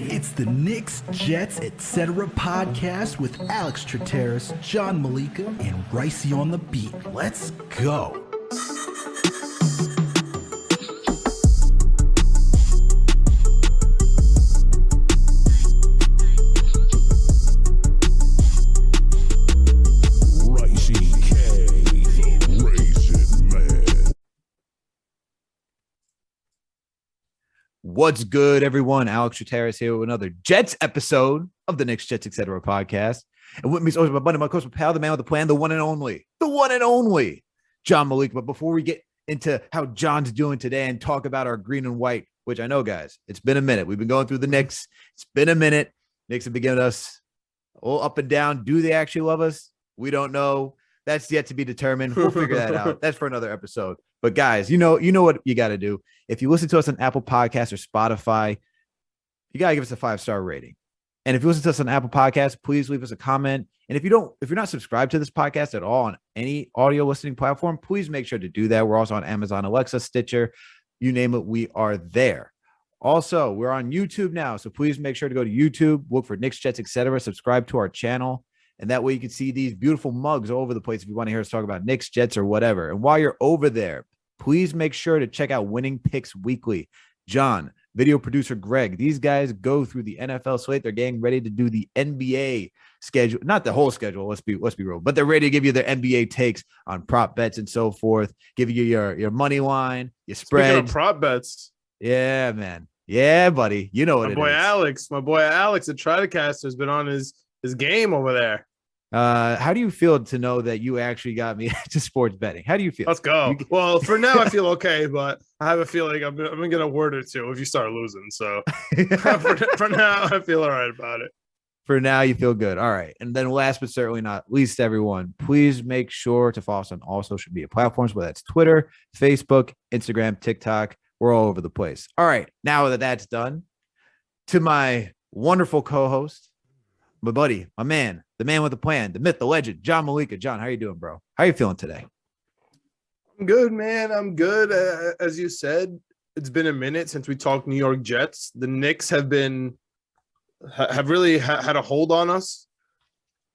It's the Knicks, Jets, etc. podcast with Alex Trataros, John Meleka, and Raisi on the beat. Let's go. What's good, everyone? Alex Trataros here with another Jets episode of the Knicks, Jets, etc. podcast. And with me is always my buddy, my coach, my pal, the man with the plan, the one and only, John Meleka. But before we get into how John's doing today and talk about our green and white, which I know, guys, it's been a minute. We've been going through the Knicks. It's been a minute. Knicks have been giving us all up and down. Do they actually love us? We don't know. That's yet to be determined. We'll figure that out. That's for another episode. But guys, you know what you got to do. If you listen to us on Apple Podcasts or Spotify, you got to give us a 5-star rating. And if you listen to us on Apple Podcasts, please leave us a comment. And if you're not subscribed to this podcast at all on any audio listening platform, please make sure to do that. We're also on Amazon, Alexa, Stitcher, you name it, we are there. Also, we're on YouTube now. So please make sure to go to YouTube, look for Knicks, Jets, etc. Subscribe to our channel. And that way you can see these beautiful mugs all over the place if you want to hear us talk about Knicks, Jets, or whatever. And while you're over there, please make sure to check out Winning Picks Weekly. John, video producer Greg, these guys go through the NFL slate. They're getting ready to do the NBA schedule. Not the whole schedule, let's be real, but they're ready to give you their NBA takes on prop bets and so forth. Give you your money line, your spread. Speaking of prop bets. Yeah, man. Yeah, buddy. You know what it is. My boy Alex, the Trataros, has been on his game over there. How do you feel to know that you actually got me to sports betting? How do you feel? Let's go. Well, for now I feel okay, but I have a feeling I'm gonna get a word or two if you start losing. So for now, I feel all right about it. For now, you feel good. All right. And then last but certainly not least, everyone, please make sure to follow us on all social media platforms, whether that's Twitter, Facebook, Instagram, TikTok. We're all over the place. All right. Now that that's done, to my wonderful co-host, my buddy, my man, the man with the plan, the myth, the legend, John Meleka. John, how you doing, bro? How you feeling today? I'm good, man. I'm good. As you said, it's been a minute since we talked New York Jets. The Knicks have really had a hold on us.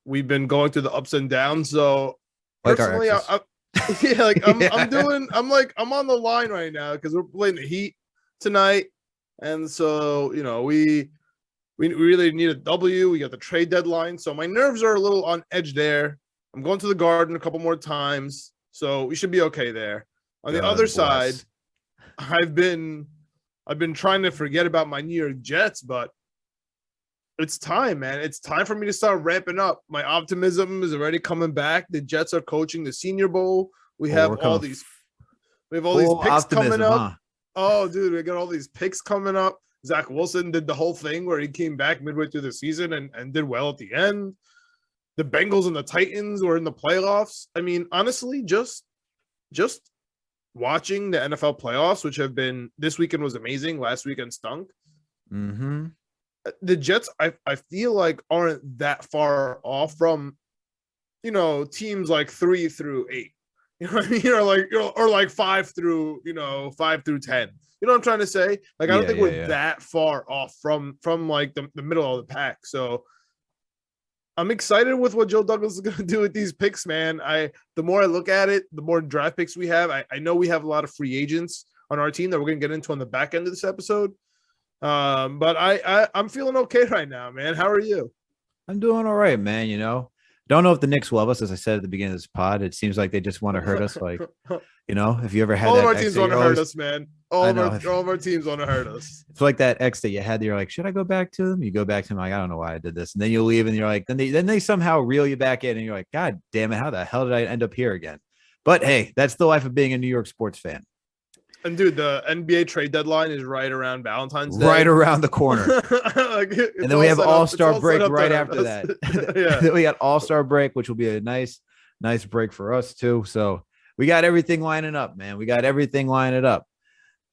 We've been going through the ups and downs. So personally, I'm on the line right now because we're playing the Heat tonight, and so we really need a W. We got the trade deadline. So my nerves are a little on edge there. I'm going to the Garden a couple more times. So we should be okay there. On the other side, I've been trying to forget about my New York Jets, but it's time, man. It's time for me to start ramping up. My optimism is already coming back. The Jets are coaching the Senior Bowl. We have all these picks coming up. Huh? Oh, dude, we got all these picks coming up. Zach Wilson did the whole thing where he came back midway through the season and did well at the end. The Bengals and the Titans were in the playoffs. I mean, honestly, just watching the NFL playoffs, which have been this weekend was amazing. Last weekend stunk. Mm-hmm. The Jets, I feel like aren't that far off from, teams like 3 through 8. You know what I mean? Or like 5 through 10. You know what I'm trying to say? Like, I don't think we're that far off from like the middle of the pack. So I'm excited with what Joe Douglas is going to do with these picks, man. The more I look at it, the more draft picks we have. I know we have a lot of free agents on our team that we're going to get into on the back end of this episode. But I'm feeling okay right now, man. How are you? I'm doing all right, man. Don't know if the Knicks love us, as I said at the beginning of this pod. It seems like they just want to hurt us. Like, if you ever had all that of our teams want to hurt us, man. All of our teams want to hurt us. It's like that ex that you had. You're like, should I go back to them? You go back to them like, I don't know why I did this, and then you leave, and you're like, then they somehow reel you back in, and you're like, God damn it, how the hell did I end up here again? But hey, that's the life of being a New York sports fan. And dude, the NBA trade deadline is right around Valentine's Day. Right around the corner. And then we have All-Star break right after that. Yeah. Then we got All-Star break, which will be a nice break for us too. So we got everything lining up, man. We got everything lining up.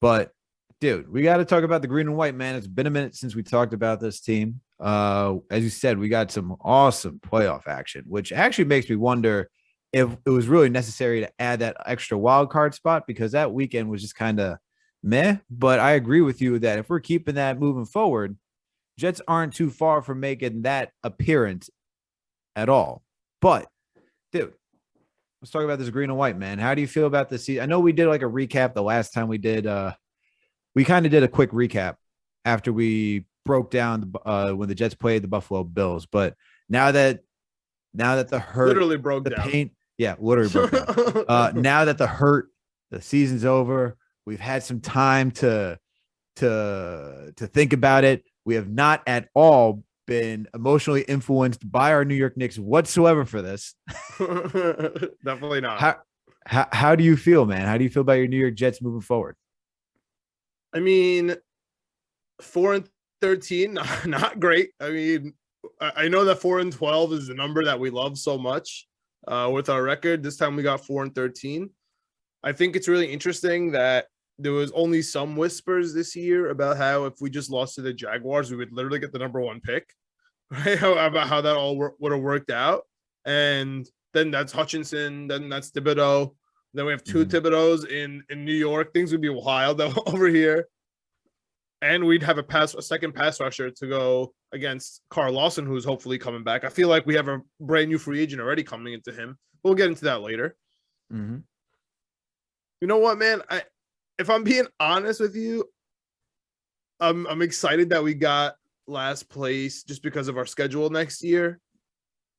But dude, we got to talk about the green and white, man. It's been a minute since we talked about this team. As you said, we got some awesome playoff action, which actually makes me wonder if it was really necessary to add that extra wild card spot, because that weekend was just kind of meh, but I agree with you that if we're keeping that moving forward, Jets aren't too far from making that appearance at all. But, dude, let's talk about this green and white, man. How do you feel about this season? I know we did like a recap the last time we kind of did a quick recap after we broke down when the Jets played the Buffalo Bills. But now that the hurt, Literally broke the down. pain, yeah, literally broke down. Now that the season's over, we've had some time to think about it. We have not at all been emotionally influenced by our New York Knicks whatsoever for this. Definitely not. How do you feel, man? How do you feel about your New York Jets moving forward? I mean, 4-13, not great. I mean, I know that 4-12 is the number that we love so much with our record. This time we got 4-13. I think it's really interesting that there was only some whispers this year about how if we just lost to the Jaguars, we would literally get the number 1 pick, right? About how that all would have worked out. And then that's Hutchinson, then that's Thibodeau. Then we have 2 Thibodeaus in New York. Things would be wild over here. And we'd have a second pass rusher to go against Carl Lawson, who's hopefully coming back. I feel like we have a brand new free agent already coming into him. We'll get into that later. Mm-hmm. You know what, man? If I'm being honest with you, I'm excited that we got last place just because of our schedule next year.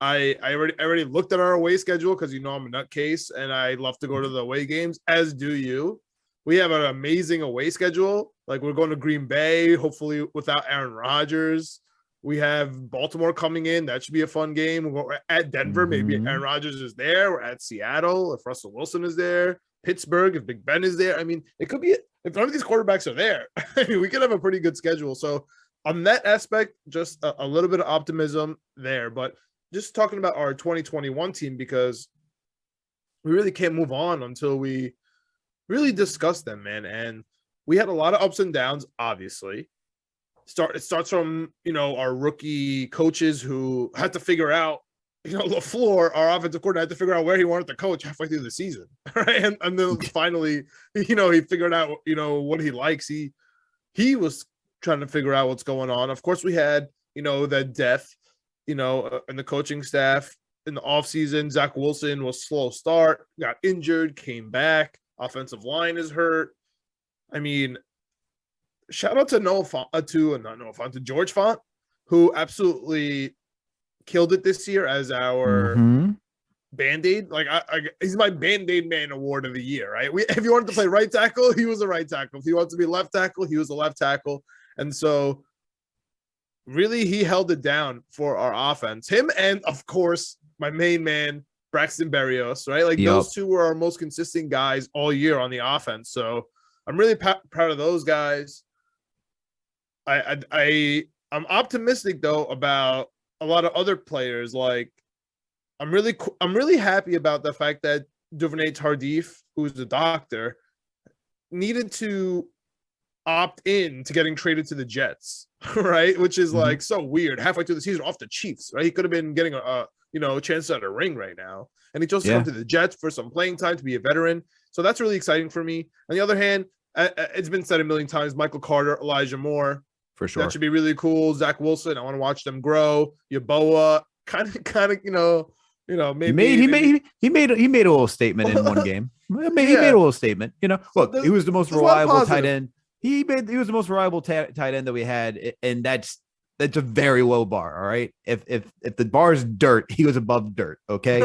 I already looked at our away schedule because I'm a nutcase and I love to go to the away games, as do you. We have an amazing away schedule. Like we're going to Green Bay, hopefully without Aaron Rodgers. We have Baltimore coming in. That should be a fun game. We're at Denver. Maybe Aaron Rodgers is there. We're at Seattle if Russell Wilson is there. Pittsburgh if Big Ben is there. I mean, it could be if none of these quarterbacks are there. I mean, we could have a pretty good schedule. So on that aspect, just a little bit of optimism there. But just talking about our 2021 team, because we really can't move on until we really discuss them, man. And we had a lot of ups and downs, obviously. It starts from, our rookie coaches who had to figure out, LaFleur, our offensive coordinator, had to figure out where he wanted to coach halfway through the season, right? And then finally, he figured out, what he likes. He was trying to figure out what's going on. Of course, we had, that death, in the coaching staff in the offseason. Zach Wilson was slow start, got injured, came back. Offensive line is hurt. I mean, shout out to George Font, who absolutely killed it this year as our Band-Aid. Like he's my Band-Aid Man award of the year, right? If you wanted to play right tackle, he was a right tackle. If he wanted to be left tackle, he was a left tackle. And so really he held it down for our offense. Him and of course my main man, Braxton Berrios, right? Like those two were our most consistent guys all year on the offense. So I'm really proud of those guys. I'm optimistic though about a lot of other players. Like I'm really happy about the fact that Duvernay Tardif, who's the doctor, needed to opt in to getting traded to the Jets, right? Which is like so weird. Halfway through the season, off the Chiefs, right? He could have been getting a chance at a ring right now, and he chose to come to the Jets for some playing time to be a veteran. So that's really exciting for me. On the other hand, it's been said a million times: Michael Carter, Elijah Moore, for sure. That should be really cool. Zach Wilson, I want to watch them grow. Yaboa, kind of, maybe he made a little statement in one game. He made a little statement. Look, he was the most reliable tight end. He was the most reliable tight end that we had, and that's a very low bar. All right, if the bar is dirt, he was above dirt. Okay.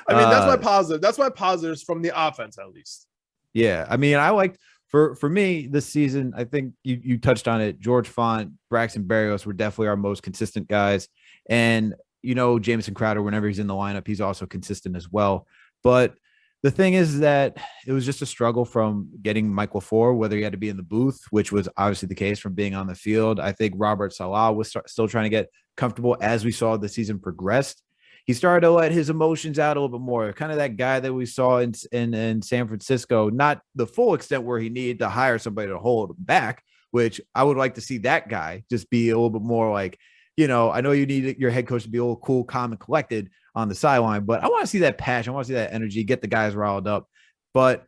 I mean, that's my positive. That's my positives from the offense, at least. Yeah, I mean, I liked for me this season. I think you touched on it. George Font, Braxton Berrios were definitely our most consistent guys, and Jamison Crowder, whenever he's in the lineup, he's also consistent as well. But the thing is that it was just a struggle from getting Mike LaFleur, whether he had to be in the booth, which was obviously the case, from being on the field. I think Robert Saleh was still trying to get comfortable as we saw the season progressed. He started to let his emotions out a little bit more, kind of that guy that we saw in San Francisco, not the full extent where he needed to hire somebody to hold him back, which I would like to see that guy just be a little bit more like, I know you need your head coach to be a little cool, calm, and collected on the sideline, but I want to see that passion. I want to see that energy, get the guys riled up. But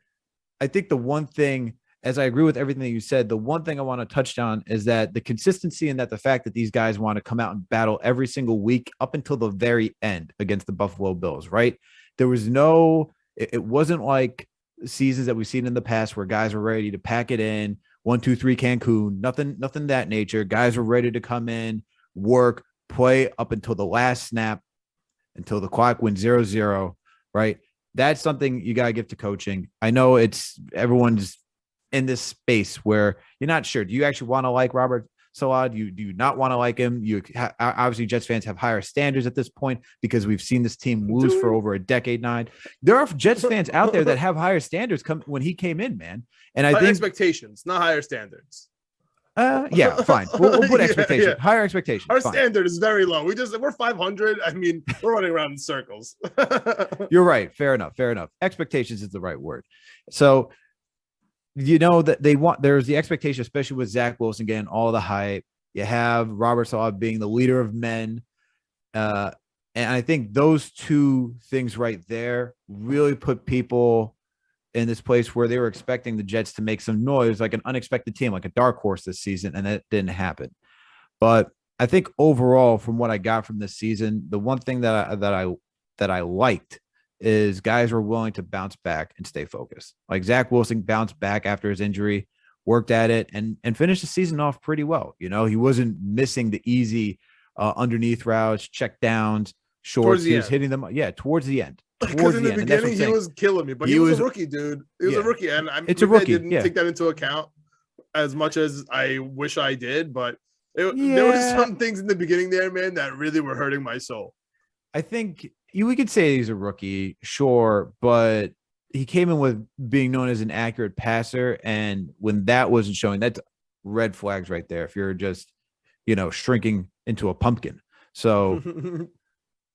I think the one thing, as I agree with everything that you said, the one thing I want to touch on is that the consistency and that the fact that these guys want to come out and battle every single week up until the very end against the Buffalo Bills, right? There was it wasn't like seasons that we've seen in the past where guys were ready to pack it in, 1-2-3 Cancun, nothing that nature. Guys were ready to come in, work, play up until the last snap, until the clock went 0-0, right? That's something you got to give to coaching. I know everyone's in this space where you're not sure. Do you actually want to like Robert Saleh? Do you not want to like him? Obviously Jets fans have higher standards at this point because we've seen this team lose for over a decade. There are Jets fans out there that have higher standards when he came in, man. And I think expectations, not higher standards. Yeah, fine. We'll put expectations, higher expectations. Our fine. standard is very low. We're 500. I mean, we're running around in circles. You're right. Fair enough. Expectations is the right word. So, that there's the expectation, especially with Zach Wilson getting all the hype. You have Robert Saleh being the leader of men. And I think those two things right there really put people in this place where they were expecting the Jets to make some noise, like an unexpected team, like a dark horse this season, and that didn't happen. But I think overall, from what I got from this season, the one thing that I liked is guys were willing to bounce back and stay focused. Like Zach Wilson bounced back after his injury, worked at it, and finished the season off pretty well. He wasn't missing the easy underneath routes, check downs, shorts. He was hitting them. Yeah, towards the end. Because in the beginning, he was killing me, but he was a rookie, dude. He was a rookie, and it's a rookie. I didn't take that into account as much as I wish I did, but there were some things in the beginning there, man, that really were hurting my soul. I think we could say he's a rookie, sure, but he came in with being known as an accurate passer, and when that wasn't showing, that's red flags right there. If you're just, shrinking into a pumpkin. So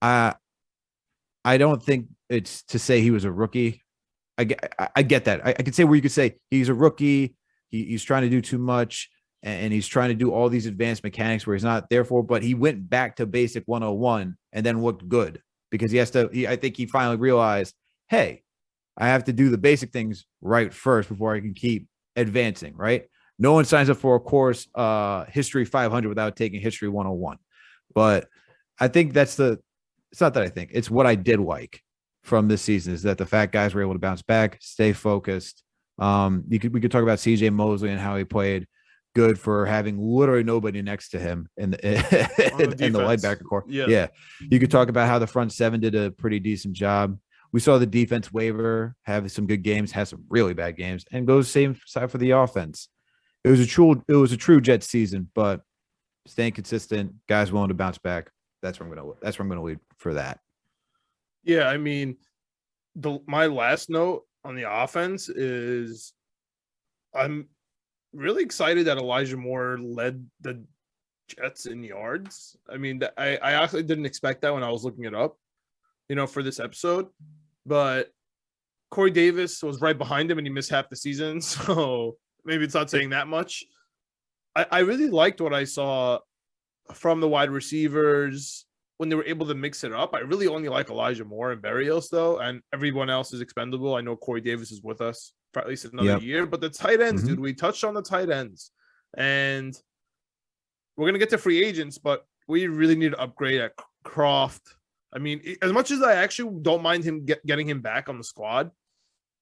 I don't think it's to say he was a rookie. I get that. I could say where you could say he's a rookie. He's trying to do too much, and he's trying to do all these advanced mechanics where he's not there for. But he went back to basic 101 and then looked good because I think he finally realized, hey, I have to do the basic things right first before I can keep advancing. Right? No one signs up for a course, History 500, without taking History 101. But I think it's not that I think, it's what I did like from this season is that the fact guys were able to bounce back, stay focused. We could talk about CJ Mosley and how he played good for having literally nobody next to him in the linebacker core. Yeah. You could talk about how the front seven did a pretty decent job. We saw the defense waver, have some good games, have some really bad games, and goes same side for the offense. It was a true Jets season, but staying consistent, guys willing to bounce back. That's where I'm gonna lead for that. Yeah, I mean, my last note on the offense is I'm really excited that Elijah Moore led the Jets in yards. I mean, I actually didn't expect that when I was looking it up, for this episode. But Corey Davis was right behind him and he missed half the season. So maybe it's not saying that much. I really liked what I saw from the wide receivers when they were able to mix it up. I really only like Elijah Moore and Berrios, though, and everyone else is expendable. I know Corey Davis is with us for at least another year, but the tight ends, dude, we touched on the tight ends, and we're going to get to free agents, but we really need to upgrade at Croft. I mean, as much as I actually don't mind him getting him back on the squad,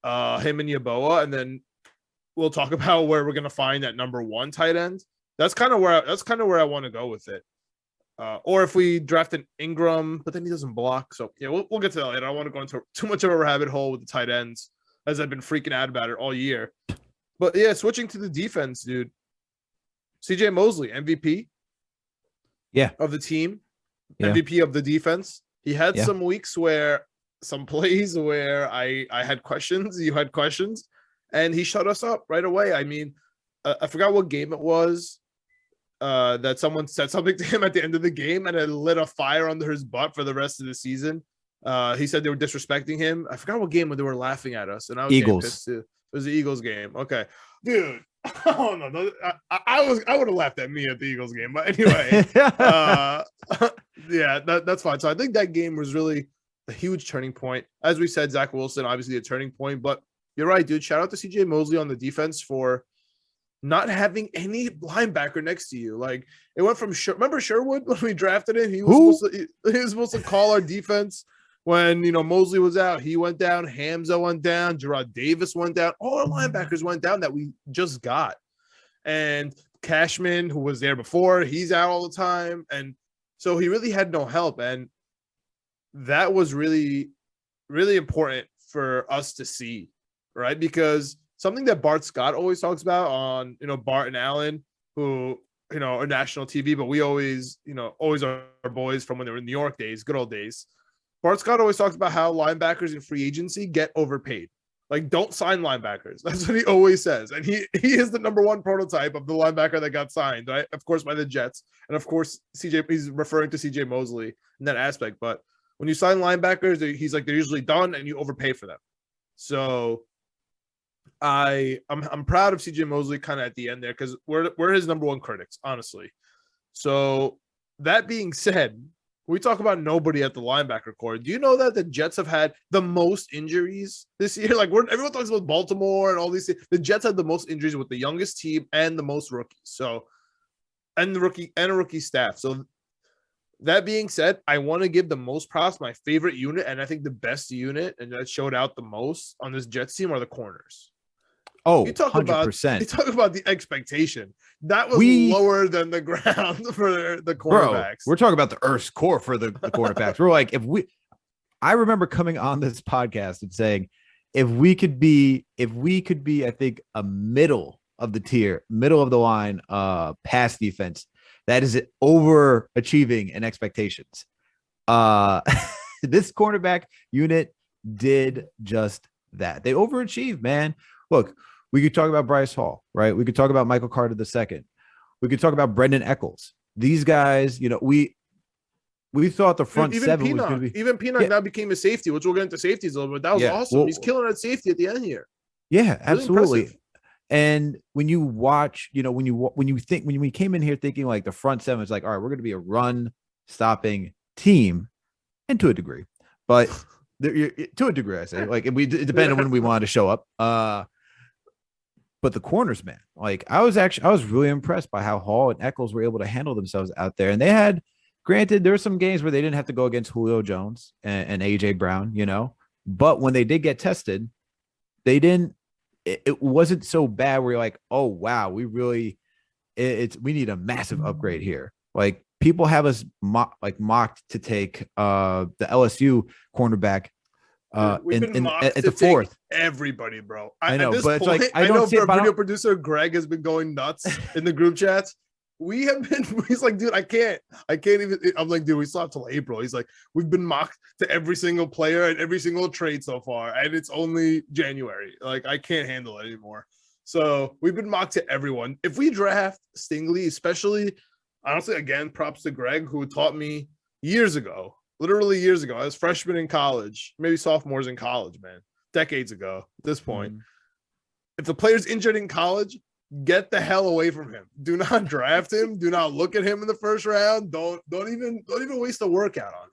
him and Yeboah, and then we'll talk about where we're going to find that number one tight end. That's kind of where I want to go with it. Or if we draft an Ingram, but then he doesn't block. So yeah, we'll get to that later. I don't want to go into too much of a rabbit hole with the tight ends, as I've been freaking out about it all year. But yeah, switching to the defense, dude. CJ Mosley, MVP. Yeah. Of the team. Yeah. MVP of the defense. He had some weeks some plays where I had questions, you had questions, and he shut us up right away. I mean, I forgot what game it was. That someone said something to him at the end of the game and it lit a fire under his butt for the rest of the season. He said they were disrespecting him. I forgot what game when they were laughing at us, and I was Eagles. pissed too. It was the Eagles game. Okay, dude. Oh no, I would have laughed at me at the Eagles game, but anyway, yeah, that's fine. So I think that game was really a huge turning point. As we said, Zach Wilson obviously a turning point, but you're right, dude. Shout out to CJ Mosley on the defense for not having any linebacker next to you. Like it went from remember Sherwood when we drafted him? He was supposed to call our defense when Mosley was out. He went down, Hamza went down, Gerard Davis went down, all our linebackers went down that we just got. And Cashman, who was there before, he's out all the time. And so he really had no help. And that was really, really important for us to see, right? Because something that Bart Scott always talks about on, Bart and Allen, who, are national TV, but we always are boys from when they were in New York days, good old days. Bart Scott always talks about how linebackers in free agency get overpaid. Like, don't sign linebackers. That's what he always says. And he is the number one prototype of the linebacker that got signed, right? Of course, by the Jets. And of course, he's referring to CJ Mosley in that aspect. But when you sign linebackers, he's like, they're usually done and you overpay for them. So I'm proud of CJ Mosley kind of at the end there because we're his number one critics, honestly. So that being said, we talk about nobody at the linebacker core. Do you know that the Jets have had the most injuries this year? Like everyone talks about Baltimore and all these things. The Jets had the most injuries with the youngest team and the most rookies. So, and a rookie staff. So that being said, I want to give the most props. My favorite unit, and I think the best unit, and that showed out the most on this Jets team are the corners. Oh, you talk 100%. You talk about the expectation. That was lower than the ground for the cornerbacks. Bro, we're talking about the Earth's core for the cornerbacks. We're like, I remember coming on this podcast and saying, if we could be, I think, a middle of the line pass defense, that is overachieving in expectations. This cornerback unit did just that. They overachieved, man. Look, we could talk about Bryce Hall, right? We could talk about Michael Carter II. We could talk about Brendan Eccles. These guys, we thought the front seven was going to be. Even Pinnock now became a safety, which we'll get into safeties a little bit. That was awesome. Well, he's killing at safety at the end here. Yeah, really absolutely. Impressive. And when you watch, when we came in here thinking like the front seven is like, all right, we're going to be a run stopping team, and to a degree, but to a degree, I say, like, it depended on when we wanted to show up. But the corners, man, like I was really impressed by how Hall and Eccles were able to handle themselves out there. And they had, granted, there were some games where they didn't have to go against Julio Jones and AJ Brown, but when they did get tested, they didn't. It wasn't so bad where you're like, oh wow, we need a massive upgrade here. Like people have us mocked to take the LSU cornerback. We've been at the fourth. Everybody, bro. I know, but it's like I know our video producer Greg has been going nuts in the group chats. We have been. He's like, dude, I can't even. I'm like, dude, we still have till April. He's like, we've been mocked to every single player and every single trade so far, and it's only January. Like, I can't handle it anymore. So we've been mocked to everyone. If we draft Stingley, especially, honestly, again, props to Greg who taught me years ago. Literally years ago, I was freshman in college, maybe sophomores in college, man, decades ago at this point. If the player's injured in college, get the hell away from him. Do not draft him. Do not look at him in the first round. Don't even waste a workout on him.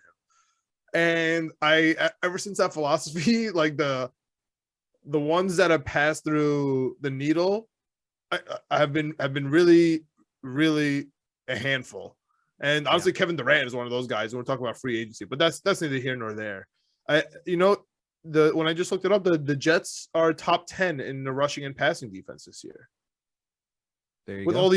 And I, ever since that philosophy, like the ones that have passed through the needle, I have been really, really a handful. And obviously, Kevin Durant is one of those guys. We're talking about free agency, but that's neither here nor there. When I just looked it up, the Jets are top 10 in the rushing and passing defense this year. There you with go. all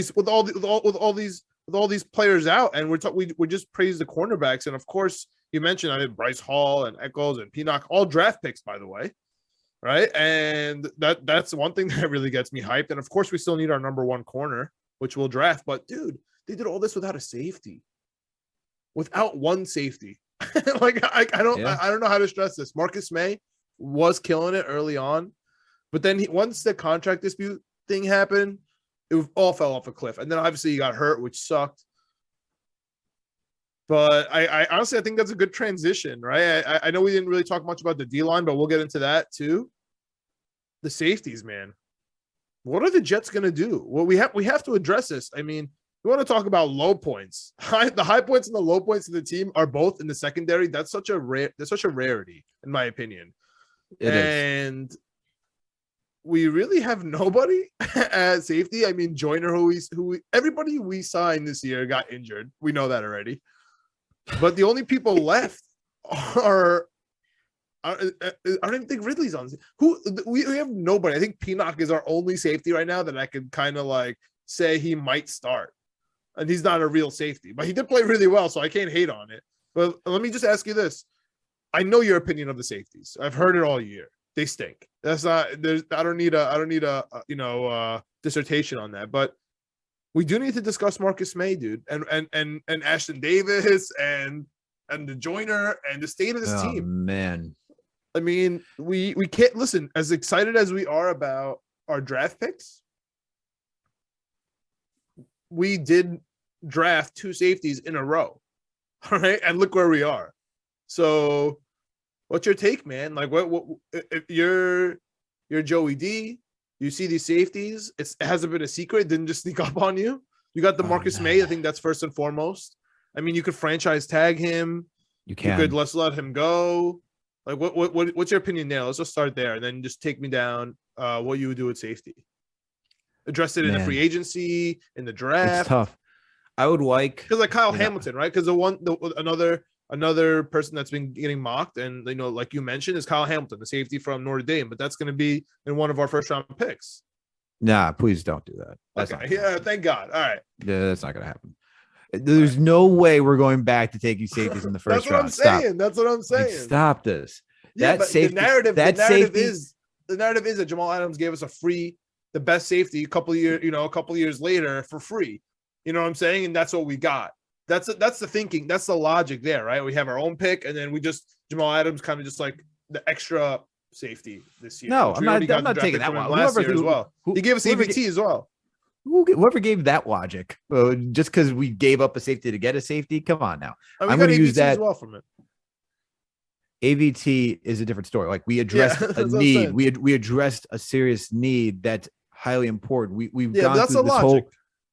these players out, and we just praise the cornerbacks, and of course you mentioned I did Bryce Hall and Eccles and Pinnock, all draft picks, by the way, right? And that's one thing that really gets me hyped. And of course, we still need our number one corner, which we'll draft. But dude, they did all this without a safety, without one safety. Like I don't know how to stress this. Marcus Maye was killing it early on, but then once the contract dispute thing happened, it all fell off a cliff. And then obviously he got hurt, which sucked. But I honestly, I think that's a good transition, right? I know we didn't really talk much about the D-line, but we'll get into that too. The safeties, man. What are the Jets going to do? Well, we have to address this. I mean, we want to talk about low points. The high points and the low points of the team are both in the secondary. That's such a rarity, in my opinion. It is. we really have nobody at safety. I mean, Joyner, everybody we signed this year got injured. We know that already. But the only people left are I don't even think Ridley's on. We have nobody. I think Pinnock is our only safety right now that I could kind of like say he might start. And he's not a real safety, but he did play really well, so I can't hate on it. But let me just ask you this. I know your opinion of the safeties. I've heard it all year. They stink. That's not there's I don't need a dissertation on that, but we do need to discuss Marcus Maye, dude, and Ashton Davis and the Joyner and the state of this team. Man. I mean, we can't listen, as excited as we are about our draft picks. We did draft 2 safeties in a row. All right. And look where we are. So what's your take, man? Like what if you're Joey D, you see these safeties, it hasn't been a secret, it didn't just sneak up on you. You got the Marcus Maye. I think that's first and foremost. I mean, you could franchise tag him. You could let's let him go. Like what's your opinion there? Let's just start there and then just take me down what you would do with safety. Address it in the free agency, in the draft. It's tough. I would because like Kyle Hamilton, right? Because another person that's been getting mocked, and like you mentioned, is Kyle Hamilton, the safety from Notre Dame, but that's going to be in one of our first round picks. Nah, please don't do that. That's okay. Yeah, thank God. All right. Yeah, that's not going to happen. There's no way we're going back to taking safeties in the first round. That's what I'm saying. Like, stop this. Yeah, but safety, the narrative is that Jamal Adams gave us the best safety a couple years later for free. You know what I'm saying? And that's what we got. That's the thinking. That's the logic there, right? We have our own pick, and then Jamal Adams kind of just like the extra safety this year. No, I'm not taking that one. Last year as well. He gave us EVT as well. Whoever gave that logic, just because we gave up a safety to get a safety, come on now. I'm going to use that as well from it. AVT is a different story. Like we addressed a need. We addressed a serious need that's highly important. We've gone that's through the this logic. whole.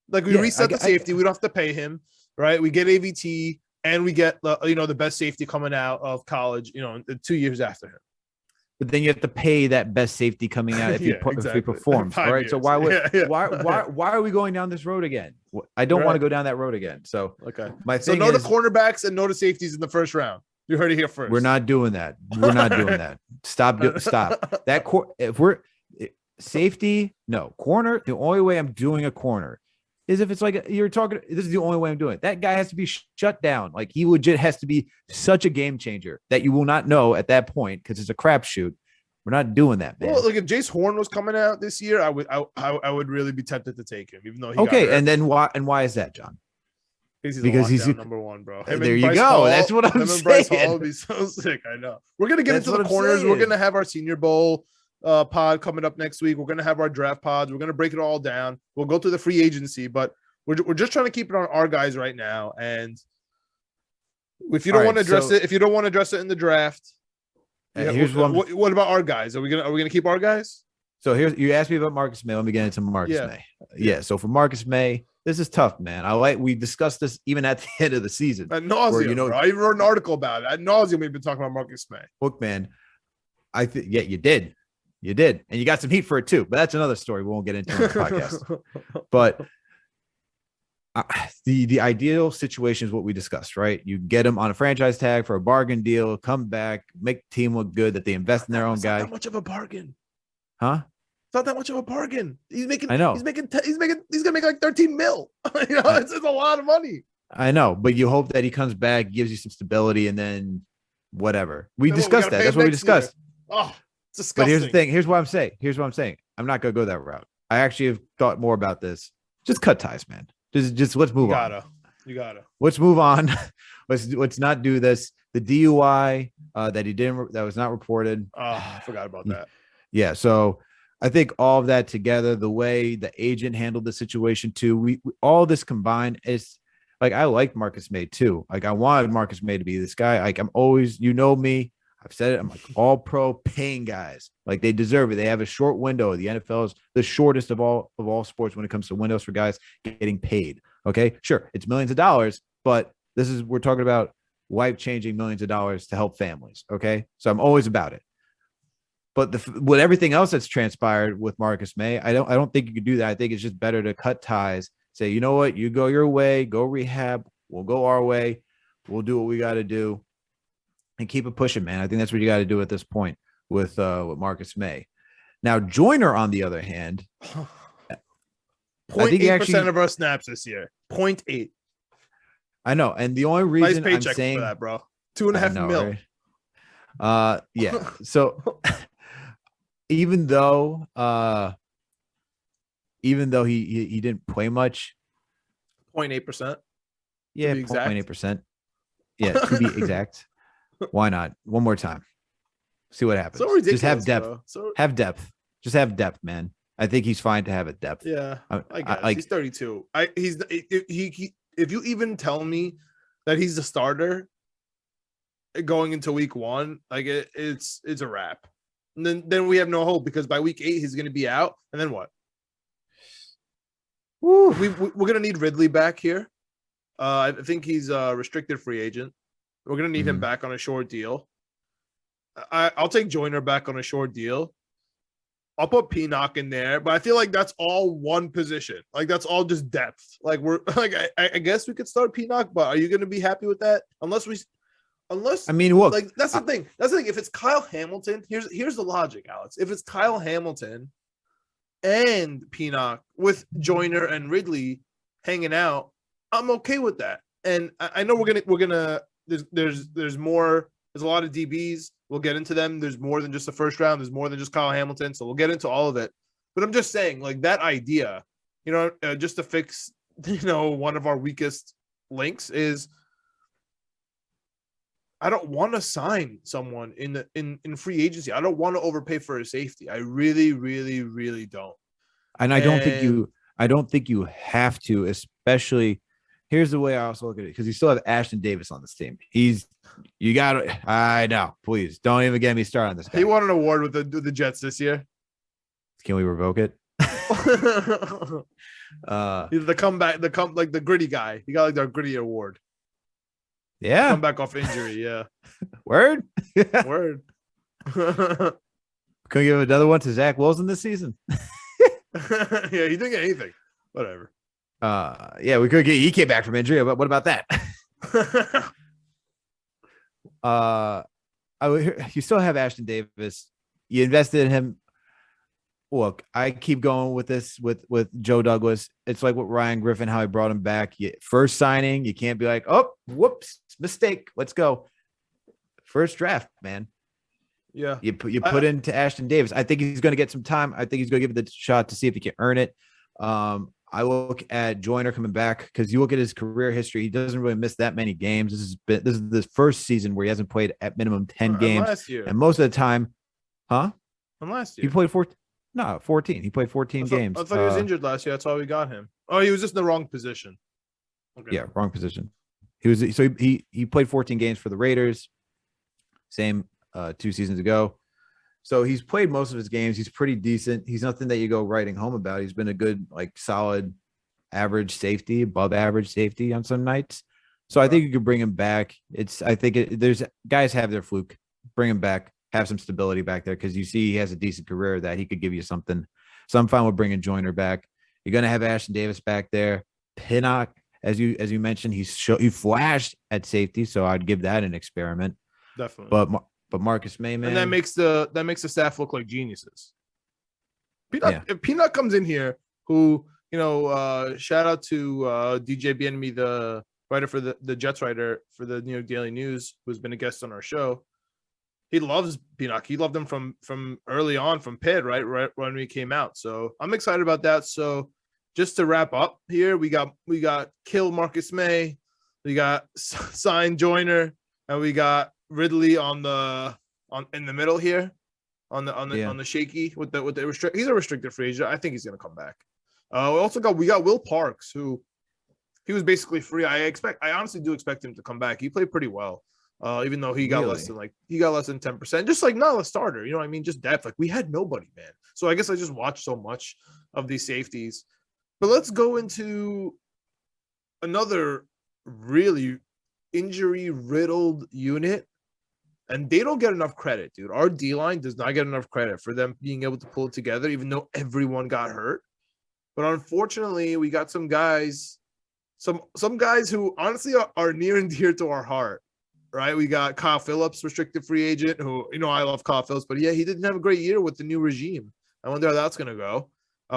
Like we reset the safety. We don't have to pay him, right? We get AVT and we get the best safety coming out of college. 2 years after him. But then you have to pay that best safety coming out if he performs. All right. So why are we going down this road again? I don't want to go down that road again. So my thing no to cornerbacks and no to safeties in the first round. You heard it here first. We're not doing that. We're not doing that. Stop. That if we're safety, no corner. The only way I'm doing a corner is if it's like you're talking. This is the only way I'm doing it. That guy has to be shut down. Like he legit has to be such a game changer that you will not know at that point because it's a crapshoot. We're not doing that, man. Well, like if Jace Horn was coming out this year, I would really be tempted to take him, even though he and then why? And why is that, John? Because he's number one, bro. There you go. That's what I'm saying. Bryce Hall would be so sick. I know. We're gonna get into the corners. We're gonna have our Senior Bowl pod coming up next week. We're gonna have our draft pods. We're gonna break it all down. We'll go through the free agency, but we're just trying to keep it on our guys right now. And if you don't want to address it in the draft, here's what about our guys? Are we gonna keep our guys? So you asked me about Marcus Maye. Let me get into Marcus Maye. Yeah. So for Marcus Maye, this is tough, man. We discussed this even at the end of the season. Ad nauseum, bro. I even wrote an article about it. Ad nauseum, we've been talking about Marcus Maye. Look, man, you did, and you got some heat for it too. But that's another story we won't get into on the podcast. But the ideal situation is what we discussed, right? You get him on a franchise tag for a bargain deal, come back, make the team look good, that they invest in their own guy. Not that much of a bargain, huh? It's not that much of a bargain. He's making. I know. He's gonna make like 13 mil. It's a lot of money. I know, but you hope that he comes back, gives you some stability, and then whatever. We discussed that. That's what we discussed. Oh, it's disgusting. But here's the thing. Here's what I'm saying. I'm not gonna go that route. I actually have thought more about this. Just cut ties, man. Just let's move on. You gotta. Let's move on. Let's not do this. The DUI that was not reported. Oh, I forgot about that. Yeah. So I think all of that together, the way the agent handled the situation too, we all this combined is like, I like Marcus Maye too. Like I wanted Marcus Maye to be this guy. Like I'm always, me, I've said it. I'm like all pro paying guys. Like they deserve it. They have a short window. The NFL is the shortest of all sports when it comes to windows for guys getting paid. Okay. Sure. It's millions of dollars, but we're talking about life-changing millions of dollars to help families. Okay. So I'm always about it. But with everything else that's transpired with Marcus Maye, I don't think you could do that. I think it's just better to cut ties. Say, you know what, you go your way, go rehab. We'll go our way. We'll do what we got to do, and keep it pushing, man. I think that's what you got to do at this point with Marcus Maye. Now, Joyner, on the other hand, 0.8% of our snaps this year. 0.8. I know, and the only reason nice paycheck I'm saying for that, bro, $2.5 million. Right? Yeah. So even though he didn't play much, 0.8%. yeah, 0.8%. Yeah, to be exact. Why not? One more time. See what happens. So ridiculous. Just have depth. Bro. Have depth. Just have depth, man. I think he's fine to have a depth. Yeah, I guess he's 32. If you even tell me that he's the starter going into week 1, like it's a wrap. And then we have no hope, because by week 8 he's going to be out, and then what? We're going to need Ridley back here. I think he's a restricted free agent. We're going to need him back on a short deal. I'll take Joyner back on a short deal. I'll put Pinnock in there, but I feel like that's all one position. Like that's all just depth. Like we're like I guess we could start Pinnock, but are you going to be happy with that? Unless I mean, look, like that's the thing. That's the thing. If it's Kyle Hamilton, here's the logic, Alex. If it's Kyle Hamilton and Pinnock with Joyner and Ridley hanging out, I'm okay with that. And I know we're gonna there's more. There's a lot of DBs. We'll get into them. There's more than just the first round. There's more than just Kyle Hamilton. So we'll get into all of it. But I'm just saying, like, that idea, just to fix, one of our weakest links is I don't want to sign someone in free agency. I don't want to overpay for a safety. I really, really, really don't. And I don't think you have to, especially. Here's the way I also look at it, because you still have Ashton Davis on this team. You got to. I know. Please don't even get me started on this guy. He won an award with the Jets this year. Can we revoke it? He's the comeback, like the gritty guy. He got like the gritty award. Yeah. Comeback off injury. Yeah. Word. Word. Can we give another one to Zach Wilson this season? Yeah, he didn't get anything. Whatever. Yeah, we could get. He came back from injury, but what about that? You still have Ashton Davis. You invested in him. Look, I keep going with this with Joe Douglas. It's like with Ryan Griffin, how he brought him back. First signing, you can't be like, oh, whoops, mistake. Let's go. First draft, man. Yeah. You put into Ashton Davis. I think he's going to get some time. I think he's going to give it the shot to see if he can earn it. I look at Joyner coming back, because you look at his career history. He doesn't really miss that many games. This is the first season where he hasn't played at minimum 10 games. Last year. And most of the time, huh? And last year. He played 14. He played 14 games. I thought he was injured last year. That's why we got him. Oh, he was just in the wrong position. Okay. Yeah, wrong position. He played 14 games for the Raiders. Same 2 seasons ago. So he's played most of his games. He's pretty decent. He's nothing that you go writing home about. He's been a good, like, solid average safety, above average safety on some nights. So I think you could bring him back. There's guys have their fluke. Bring him back. Have some stability back there, because you see he has a decent career that he could give you something. So I'm fine with bringing Joyner back. You're going to have Ashton Davis back there. Pinnock, as you mentioned, he flashed at safety, so I'd give that an experiment. Definitely. But Marcus Maye, man, and that makes the staff look like geniuses. If Pinnock comes in here, who shout out to DJ Bienemy, the writer for the Jets writer for the New York Daily News, who's been a guest on our show. He loves Pinnock. He loved him from early on, from Pitt, right when we came out. So I'm excited about that. So just to wrap up here, we got kill Marcus Maye, we got sign Joyner, and we got Ridley in the middle here on the shaky with the restrict. He's a restricted free agent. I think he's gonna come back. We got Will Parks, who he was basically free. I honestly do expect him to come back. He played pretty well. Even though he got less than 10%, just like not a starter, you know what I mean? Just depth. Like we had nobody, man. So I guess I just watched so much of these safeties. But let's go into another really injury riddled unit, And they don't get enough credit, dude. Our D-line does not get enough credit for them being able to pull it together, even though everyone got hurt. But unfortunately, we got some guys, some guys who honestly are near and dear to our heart, right? We got Kyle Phillips, restricted free agent, who, I love Kyle Phillips, but yeah, he didn't have a great year with the new regime. I wonder how that's going to go.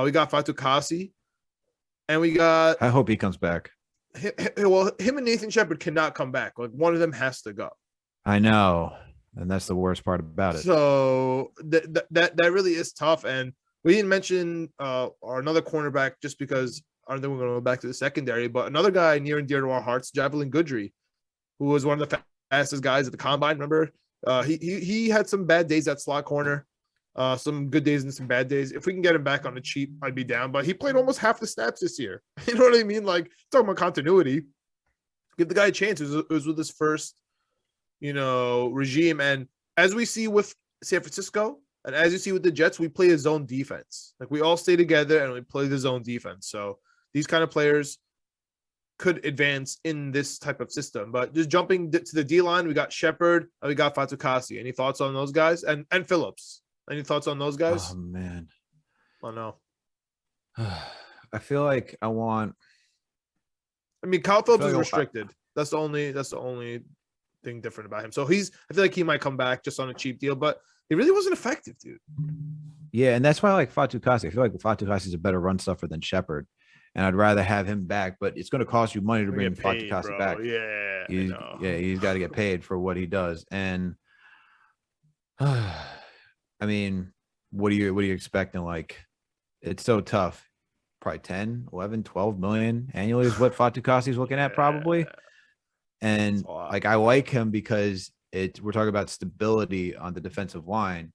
We got Fatukasi, and we got... I hope he comes back. Well, him and Nathan Shepard cannot come back. Like, one of them has to go. I know, and that's the worst part about it. So that really is tough. And we didn't mention our another cornerback just because I don't think we're going to go back to the secondary, but another guy near and dear to our hearts, Javelin Goodry, who was one of the fastest guys at the combine. Remember, he had some bad days at slot corner, some good days and some bad days. If we can get him back on the cheap, I'd be down. But he played almost half the snaps this year. You know what I mean? Like, talking about continuity, give the guy a chance. It was with his first, regime. And as we see with San Francisco, and as you see with the Jets, we play a zone defense. Like, we all stay together and we play the zone defense. So these kind of players could advance in this type of system. But just jumping to the D-line, we got Shepard and we got Fatukasi. Any thoughts on those guys? And Phillips. Any thoughts on those guys? Oh, man. Oh, no. I feel like I want... Kyle Phillips is restricted. That's the only thing different about him. So I feel like he might come back just on a cheap deal, but he really wasn't effective, dude. Yeah, and that's why I like Fatukasi. I feel like Fatukasi is a better run stuffer than Shepard, and I'd rather have him back, but it's going to cost you money to bring Fatukasi back. Yeah, he's got to get paid for what he does. And what are you expecting? Like, it's so tough. Probably 10, 11, 12 million annually is what Fatukasi is looking at probably. And like, I like him because we're talking about stability on the defensive line,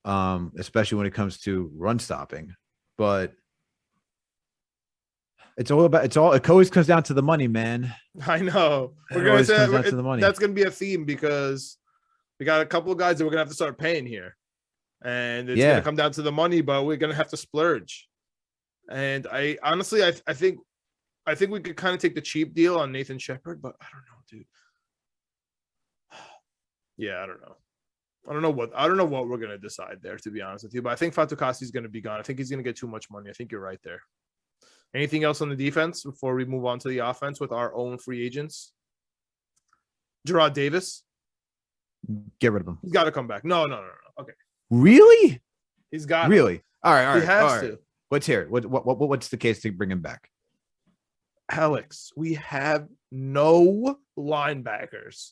especially when it comes to run stopping. But it always comes down to the money, man. I know. We're gonna say that's gonna be a theme because we got a couple of guys that we're gonna have to start paying here, and it's gonna come down to the money. But we're gonna have to splurge. And I honestly, I think we could kind of take the cheap deal on Nathan Shepard, but I don't know, dude. Yeah, I don't know. I don't know what we're gonna decide there, to be honest with you. But I think Fatukasi is gonna be gone. I think he's gonna get too much money. I think you're right there. Anything else on the defense before we move on to the offense with our own free agents? Gerard Davis. Get rid of him. He's got to come back. No. Okay. Really? He's got really. All right. He has to. Let's hear it. What's the case to bring him back? Alex, we have no linebackers.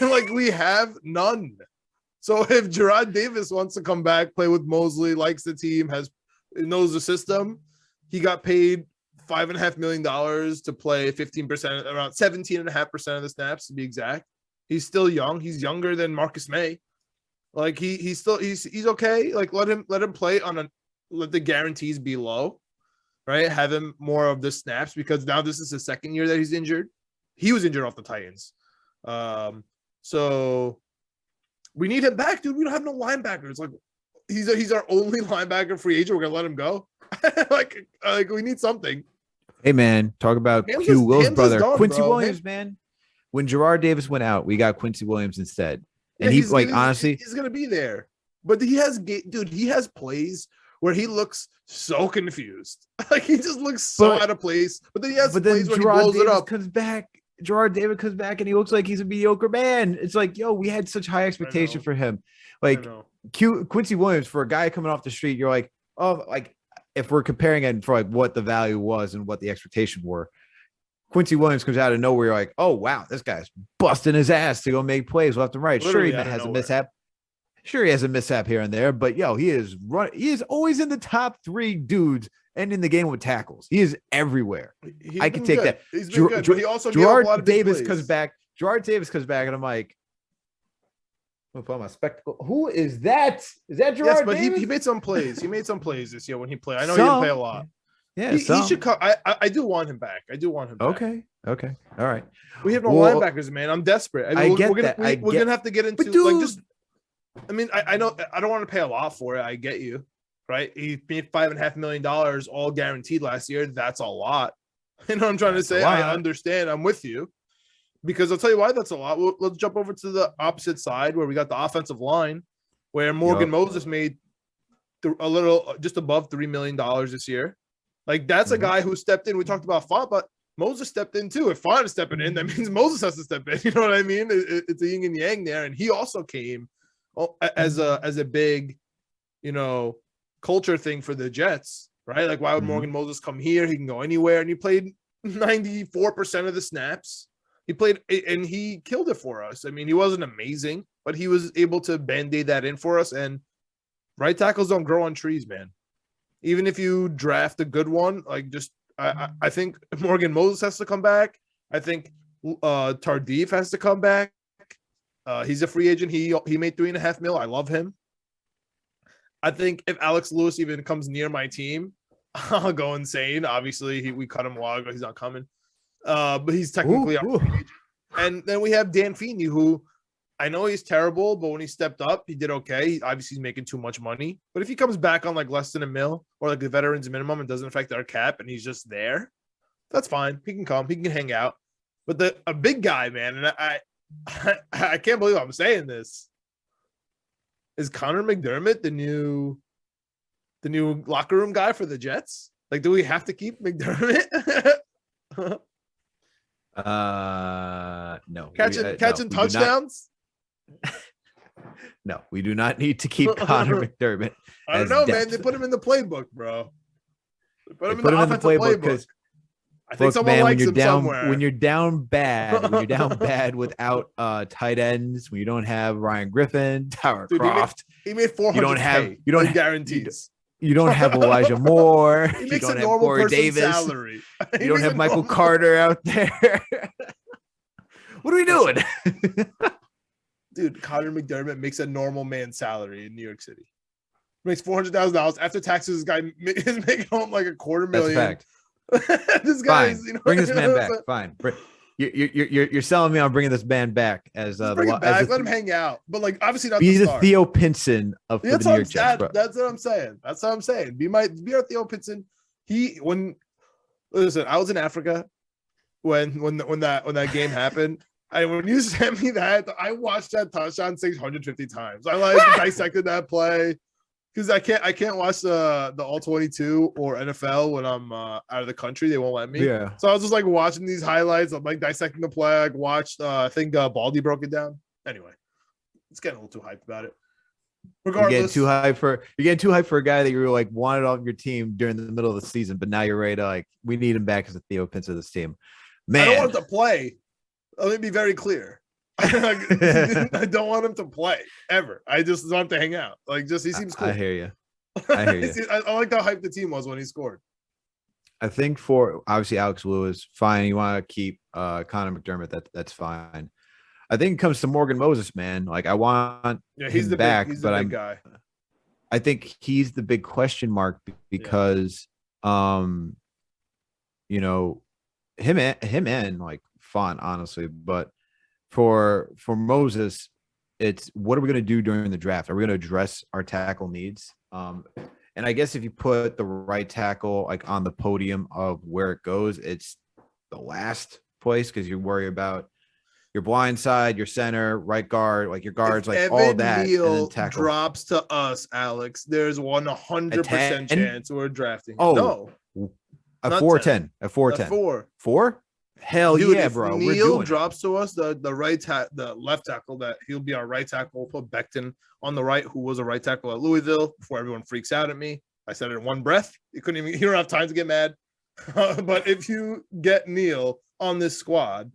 Like, we have none. So if Gerard Davis wants to come back, play with Mosley, likes the team, knows the system, he got paid $5.5 million to play 15%, around 17.5% of the snaps to be exact. He's still young. He's younger than Marcus Maye. Like, he's okay. Like, let him play let the guarantees be low, right? Have him more of the snaps because now this is the second year that he's injured. He was injured off the Titans. So we need him back, dude. We don't have no linebackers. Like, he's our only linebacker free agent. We're gonna let him go. like we need something. Hey, man, talk about Q Will's brother, Quincy Williams, man. When Gerard Davis went out, we got Quincy Williams instead. And honestly, he's gonna be there. But he has plays where he looks so confused. Like, he just looks so out of place. But then he has plays where Gerard he blows Davis it up. comes back. Gerard Davis comes back and he looks like he's a mediocre man. It's like, yo, we had such high expectation for him. Like, Quincy Williams, for a guy coming off the street, you're like, oh, like, if we're comparing it for like what the value was and what the expectation were, Quincy Williams comes out of nowhere. You're like, oh, wow, this guy's busting his ass to go make plays left and right. Literally, sure, he has a mishap. Sure, he has a mishap here and there, but yo, he is always in the top 3 dudes ending the game with tackles. He is everywhere. I can take that. He's been good, but he also Gerard Davis comes back. Gerard Davis comes back, and I'm like, I'm gonna put on my spectacle. Who is that? Is that Gerard Davis? But he made some plays. He made some plays this year when he played. I know he didn't play a lot. Yeah, he should come. I do want him back. I do want him back. Okay. All right. We have no linebackers, man. I'm desperate. We're gonna have to get into like just. I mean, I know I don't want to pay a lot for it. I get you, right? He made $5.5 million all guaranteed last year. That's a lot. You know what I'm trying to say? I understand. I'm with you. Because I'll tell you why that's a lot. Let's jump over to the opposite side where we got the offensive line, where Morgan Moses made a little just above $3 million this year. Like that's a guy who stepped in. We talked about Font, but Moses stepped in too. If Font is stepping in, that means Moses has to step in. You know what I mean? It's a yin and yang there, and he also came as a big, culture thing for the Jets, right? Like, why would Morgan Moses come here? He can go anywhere, and he played 94% of the snaps. He played, and he killed it for us. I mean, he wasn't amazing, but he was able to band-aid that in for us. And right tackles don't grow on trees, man. Even if you draft a good one, like I think Morgan Moses has to come back. I think Tardif has to come back. He's a free agent. He made $3.5 million. I love him. I think if Alex Lewis even comes near my team, I'll go insane. Obviously, we cut him a while ago. He's not coming. But he's technically our free agent. And then we have Dan Feeney, who I know he's terrible, but when he stepped up, he did okay. Obviously, he's making too much money. But if he comes back on like less than $1 million or like the veterans minimum and doesn't affect our cap and he's just there, that's fine. He can come. He can hang out. But a big guy, man, and I can't believe I'm saying this. Is Connor McDermott the new locker room guy for the Jets? Like, do we have to keep McDermott? No. Catching touchdowns? No, we do not need to keep Connor McDermott. I don't know, man. They put him in the playbook, bro. They put him in the offensive playbook. I think someone likes him somewhere. When you're down bad without tight ends, when you don't have Ryan Griffin, Tyler Croft, he made 400K. You don't have guarantees. You don't have Elijah Moore. He makes you don't a have normal Corey person's Davis. salary. You don't have Michael Carter out there. What are we doing? Dude, Connor McDermott makes a normal man's salary in New York City. Makes $400,000 after taxes. This guy is making home like $250,000. That's a fact. This guy, bring this man back. Fine. You're selling me on bringing this man back as bring him back. Let him hang out, but like obviously not. Be the Theo Pinson of the New York Jets. That's what I'm saying. That's what I'm saying. Be our Theo Pinson. Listen, I was in Africa when that game happened. And when you sent me that, I watched that touchdown 650 times. I dissected that play. Because I can't watch the All 22 or NFL when I'm out of the country. They won't let me. Yeah. So I was just like watching these highlights. I'm like dissecting the play. I watched. I think Baldy broke it down. Anyway, it's getting a little too hyped about it. Regardless, you're getting too hyped for a guy that you were like wanted on your team during the middle of the season, but now you're ready to like we need him back as a Theo Pinson of this team. Man, I don't want him to play. Let me be very clear. I don't want him to play ever. I just want him to hang out. Like, he seems cool. I hear you. I like how hyped the team was when he scored. I think for obviously Alex Lewis, fine. You want to keep Connor McDermott, that's fine. I think it comes to Morgan Moses, man. Like I want he's him the back, big, but big guy. I think he's the big question mark because him and like Font, honestly, but for Moses, it's what are we going to do during the draft? Are we going to address our tackle needs? And I guess if you put the right tackle like on the podium of where it goes, it's the last place because you worry about your blind side, your center, right guard, like your guards, like Evan all that. Neal and then tackle drops to us, Alex. There's 100% chance we're drafting. Oh, no, a 4-10, a 4-10, 4. Hell dude, yeah, if bro. Neal drops to us, the left tackle that he'll be our right tackle. We'll put Becton on the right, who was a right tackle at Louisville. Before everyone freaks out at me, I said it in one breath. You don't have time to get mad. But if you get Neal on this squad,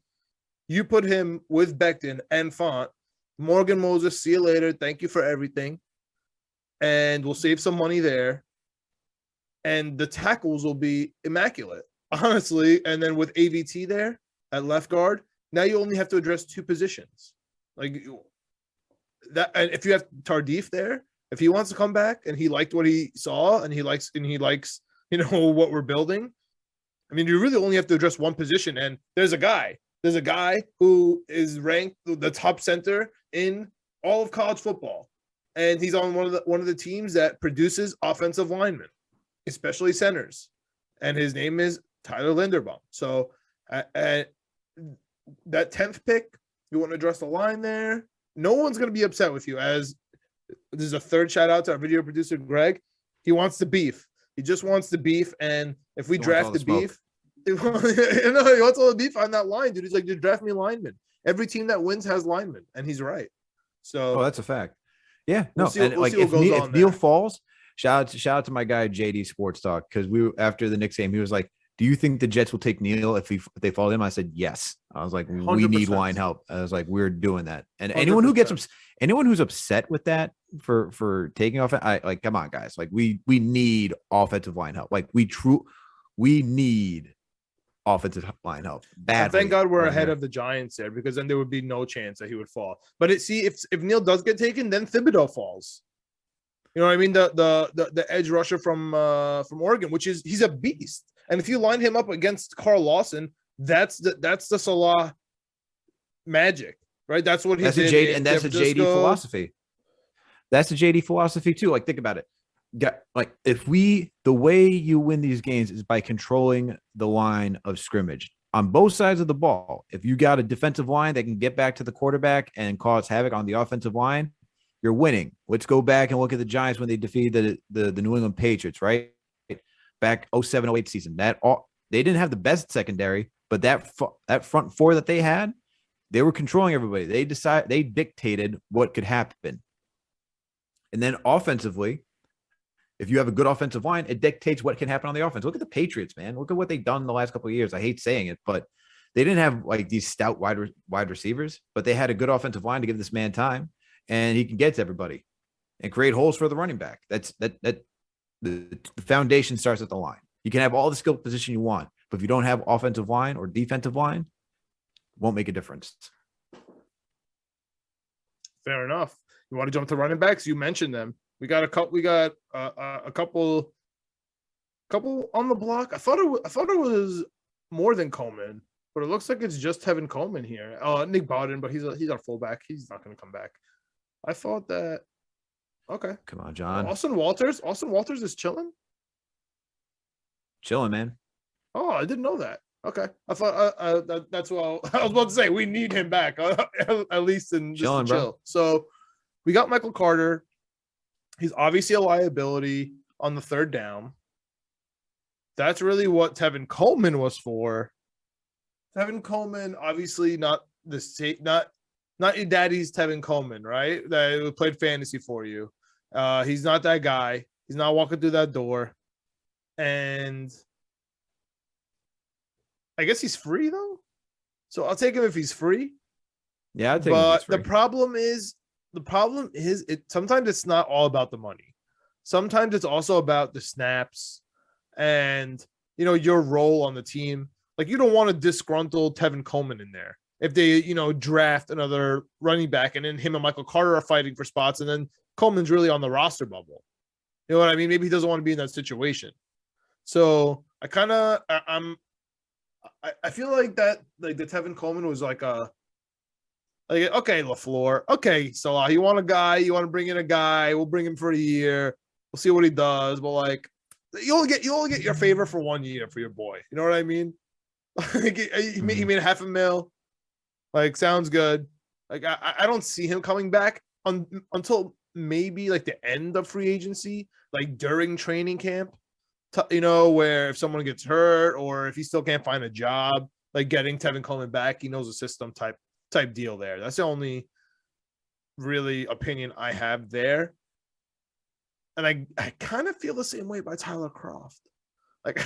you put him with Becton and Font, Morgan Moses. See you later. Thank you for everything, and we'll save some money there. And the tackles will be immaculate. Honestly, and then with AVT there at left guard, now you only have to address 2 positions. Like that, and if you have Tardif there, if he wants to come back and he liked what he saw and he likes what we're building, I mean, you really only have to address one position. And there's a guy who is ranked the top center in all of college football, and he's on one of the teams that produces offensive linemen, especially centers, and his name is Tyler Linderbaum. So that 10th pick, you want to address the line there. No one's going to be upset with you. As this is a third shout out to our video producer, Greg. He wants the beef. He just wants the beef. And if we draft the beef, he wants all the beef on that line, dude. He's like, just draft me linemen. Every team that wins has linemen. And he's right. So that's a fact. Yeah. We'll No, see, and we'll like see what if Neil falls, shout out to my guy JD Sports Talk, because after the Knicks game, he was like, do you think the Jets will take Neil if they follow him? I said yes. I was like, we 100%. need line help. I was like, we're doing that. And 100%. anyone who's upset with that for taking off, I like, come on, guys. Like we need offensive line help. Like we need offensive line help. Badly. Thank God we're ahead of the Giants there, because then there would be no chance that he would fall. But if Neil does get taken, then Thibodeau falls. You know what I mean? The edge rusher from Oregon, he's a beast. And if you line him up against Carl Lawson, that's the Saleh magic, right? That's what he did. And that's a JD philosophy. That's a JD philosophy too. Like, think about it. Like, the way you win these games is by controlling the line of scrimmage on both sides of the ball. If you got a defensive line that can get back to the quarterback and cause havoc on the offensive line, you're winning. Let's go back and look at the Giants when they defeated the New England Patriots, right? Back 07-08 season. They didn't have the best secondary, but that front four that they had, they were controlling everybody. They dictated what could happen. And then offensively, if you have a good offensive line, it dictates what can happen on the offense. Look at the Patriots, man. Look at what they've done the last couple of years. I hate saying it, but they didn't have like these stout wide receivers, but they had a good offensive line to give this man time, and he can get to everybody and create holes for the running back. The foundation starts at the line. You can have all the skill position you want, but if you don't have offensive line or defensive line, it won't make a difference. Fair enough. You want to jump to running backs? You mentioned them. We got a couple. We got a couple on the block. I thought it was more than Coleman, but it looks like it's just Tevin Coleman here. Nick Bowden, but he's our fullback. He's not going to come back. I thought that. Okay. Come on, John. Austin Walters is chilling. Chilling, man. Oh, I didn't know that. Okay. I thought that's what I was about to say. We need him back, at least in chilling, chill. bro. So we got Michael Carter. He's obviously a liability on the third down. That's really what Tevin Coleman was for. Tevin Coleman, obviously not your daddy's Tevin Coleman, right? That played fantasy for you. He's not that guy. He's not walking through that door. And I guess he's free though. So I'll take him if he's free. Yeah, I'll take him. But the problem is sometimes it's not all about the money. Sometimes it's also about the snaps and your role on the team. Like, you don't want a disgruntled Tevin Coleman in there. If they, draft another running back and then him and Michael Carter are fighting for spots and then Coleman's really on the roster bubble. You know what I mean? Maybe he doesn't want to be in that situation. So I feel like that, like the Tevin Coleman was like okay, LaFleur. Okay, so you want to bring in a guy. We'll bring him for a year. We'll see what he does. But like, you only get your favor for 1 year for your boy. You know what I mean? He made $500,000. Like, sounds good. Like, I don't see him coming back until maybe like the end of free agency, like during training camp, where if someone gets hurt or if he still can't find a job, like getting Tevin Coleman back, he knows the system type deal there. That's the only really opinion I have there. And I kind of feel the same way by Tyler Kroft. Like,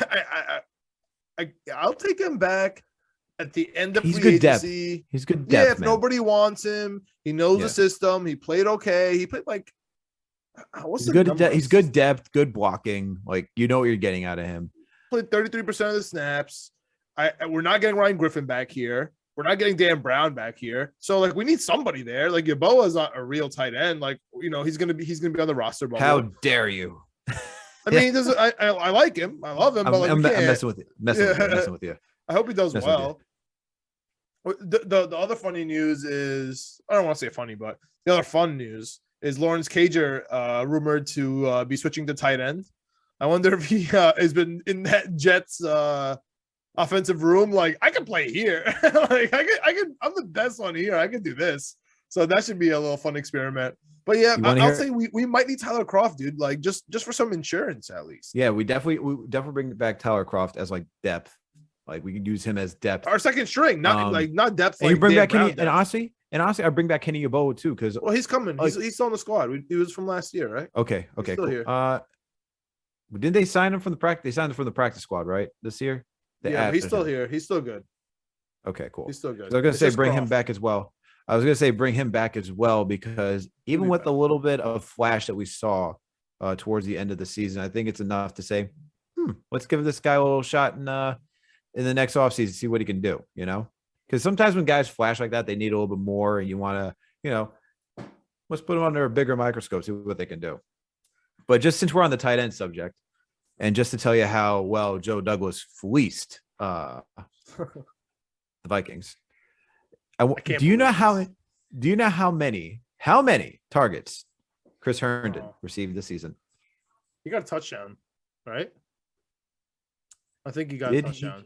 I'll take him back at the end of free agency. Depth. He's good depth. Yeah, if nobody wants him, he knows the system. He played okay. He played like he's good depth, good blocking. Like, you know what you're getting out of him. Played 33% of the snaps. We're not getting Ryan Griffin back here. We're not getting Dan Brown back here. So like, we need somebody there. Like, Yeboah's not a real tight end. Like, he's gonna be on the roster bubble. How dare you? I mean, he doesn't. I like him. I love him. But like, I'm messing with you. Messing with you. I hope he does well. The other funny news is, I don't want to say funny, but the other fun news is Lawrence Cager rumored to be switching to tight end. I wonder if he has been in that Jets offensive room. Like I can play here. Like I'm the best one here. I can do this. So that should be a little fun experiment. But yeah, I'll say we might need Tyler Croft, dude. Like just for some insurance at least. Yeah, we definitely bring back Tyler Croft as like depth. Like we could use him as depth. Our second string, not depth. And like you bring back Kenny, depth. and honestly, I bring back Kenny Yeboah too because he's coming. He's still on the squad. He was from last year, right? Okay, he's still cool. Here. Didn't they sign him from the practice? They signed him from the practice squad, right? This year. He's still here. He's still good. Okay, cool. He's still good. So I was gonna say bring him back as well. I was gonna say bring him back as well because even with the little bit of flash that we saw towards the end of the season, I think it's enough to say, let's give this guy a little shot in the next offseason, see what he can do. You know, because sometimes when guys flash like that, they need a little bit more, and you want to, let's put them under a bigger microscope, see what they can do. But just since we're on the tight end subject, and just to tell you how well Joe Douglas fleeced the Vikings. Do you know how many targets Chris Herndon received this season? He got a touchdown, right? I think he got a touchdown.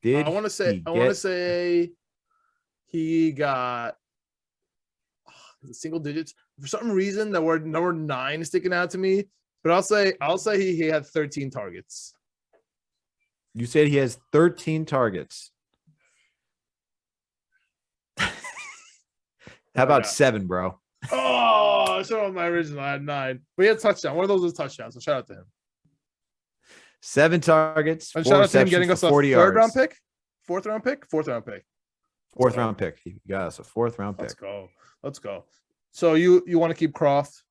I want to say he got single digits. For some reason, the word number 9 is sticking out to me. But I'll say he had 13 targets. You said he has 13 targets. How about 7, bro? Oh, shout out my original. I had 9. But he had a touchdown. One of those was a touchdown. So shout out to him. 7 targets. And shout out to him getting us a 40 yards. round pick. Fourth round pick. Fourth round pick. He got us a 4th round pick. Let's go. So you want to keep Croft.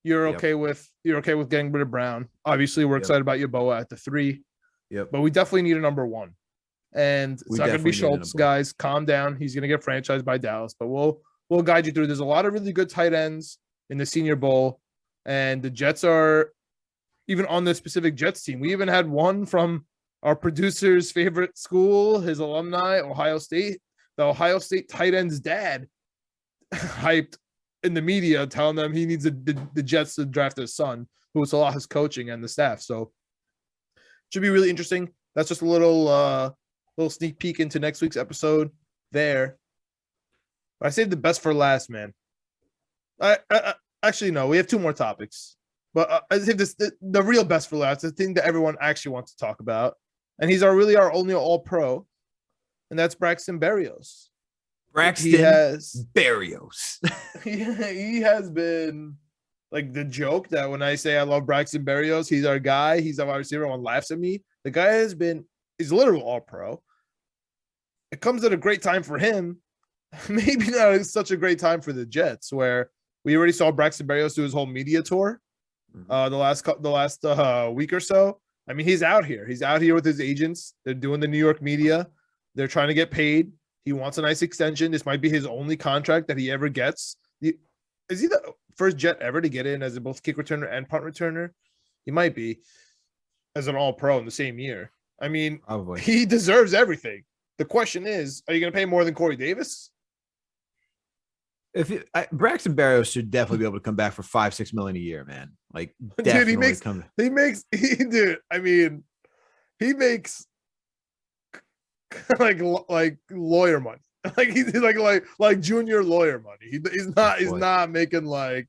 You're okay with getting rid of Brown. Obviously, we're excited about Yeboah at the 3. Yep. But we definitely need a number 1. And it's not going to be Schultz, guys. Calm down. He's going to get franchised by Dallas. But we'll guide you through. There's a lot of really good tight ends in the Senior Bowl. And the Jets are even on the specific Jets team. We even had one from our producer's favorite school, his alumni, Ohio State. The Ohio State tight end's dad hyped in the media telling them he needs the Jets to draft his son, who saw his coaching and the staff. So should be really interesting. That's just a little sneak peek into next week's episode there. I saved the best for last, man. I actually, no, we have 2 more topics, but I saved the real best for last, the thing that everyone actually wants to talk about. And he's our only all-pro, and that's Braxton Berrios. Berrios. He has been like the joke that when I say I love Braxton Berrios, he's our guy. He's our wide receiver. Everyone laughs at me. The guy he's literal all-pro. It comes at a great time for him. Maybe not such a great time for the Jets, where we already saw Braxton Berrios do his whole media tour the last week or so. I mean, he's out here. He's out here with his agents. They're doing the New York media. They're trying to get paid. He wants a nice extension. This might be his only contract that he ever gets. Is he the first Jet ever to get in as a both kick returner and punt returner? He might be as an all-pro in the same year. I mean, probably. He deserves everything. The question is, are you going to pay more than Corey Davis? Braxton Berrios should definitely be able to come back for $5-6 million a year, man. Like, dude, he makes like lawyer money. Like he's like junior lawyer money. He's not making like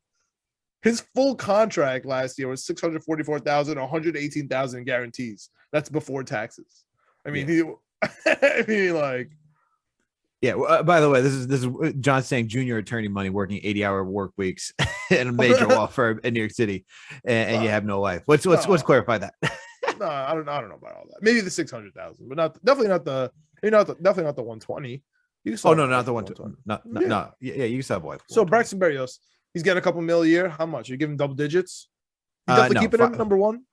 his full contract last year was $644,000, $118,000 guarantees. That's before taxes. I mean, by the way, this is John saying junior attorney money, working 80-hour work weeks in a major law firm in New York City, and you have no life. Let's clarify that. No, I don't know about all that. Maybe the 600,000, but definitely not the 120. Not the 120. No. Yeah, you saw boy. So Braxton Berrios, he's getting a couple mil a year. How much? You give him double digits? You definitely keeping him number 1.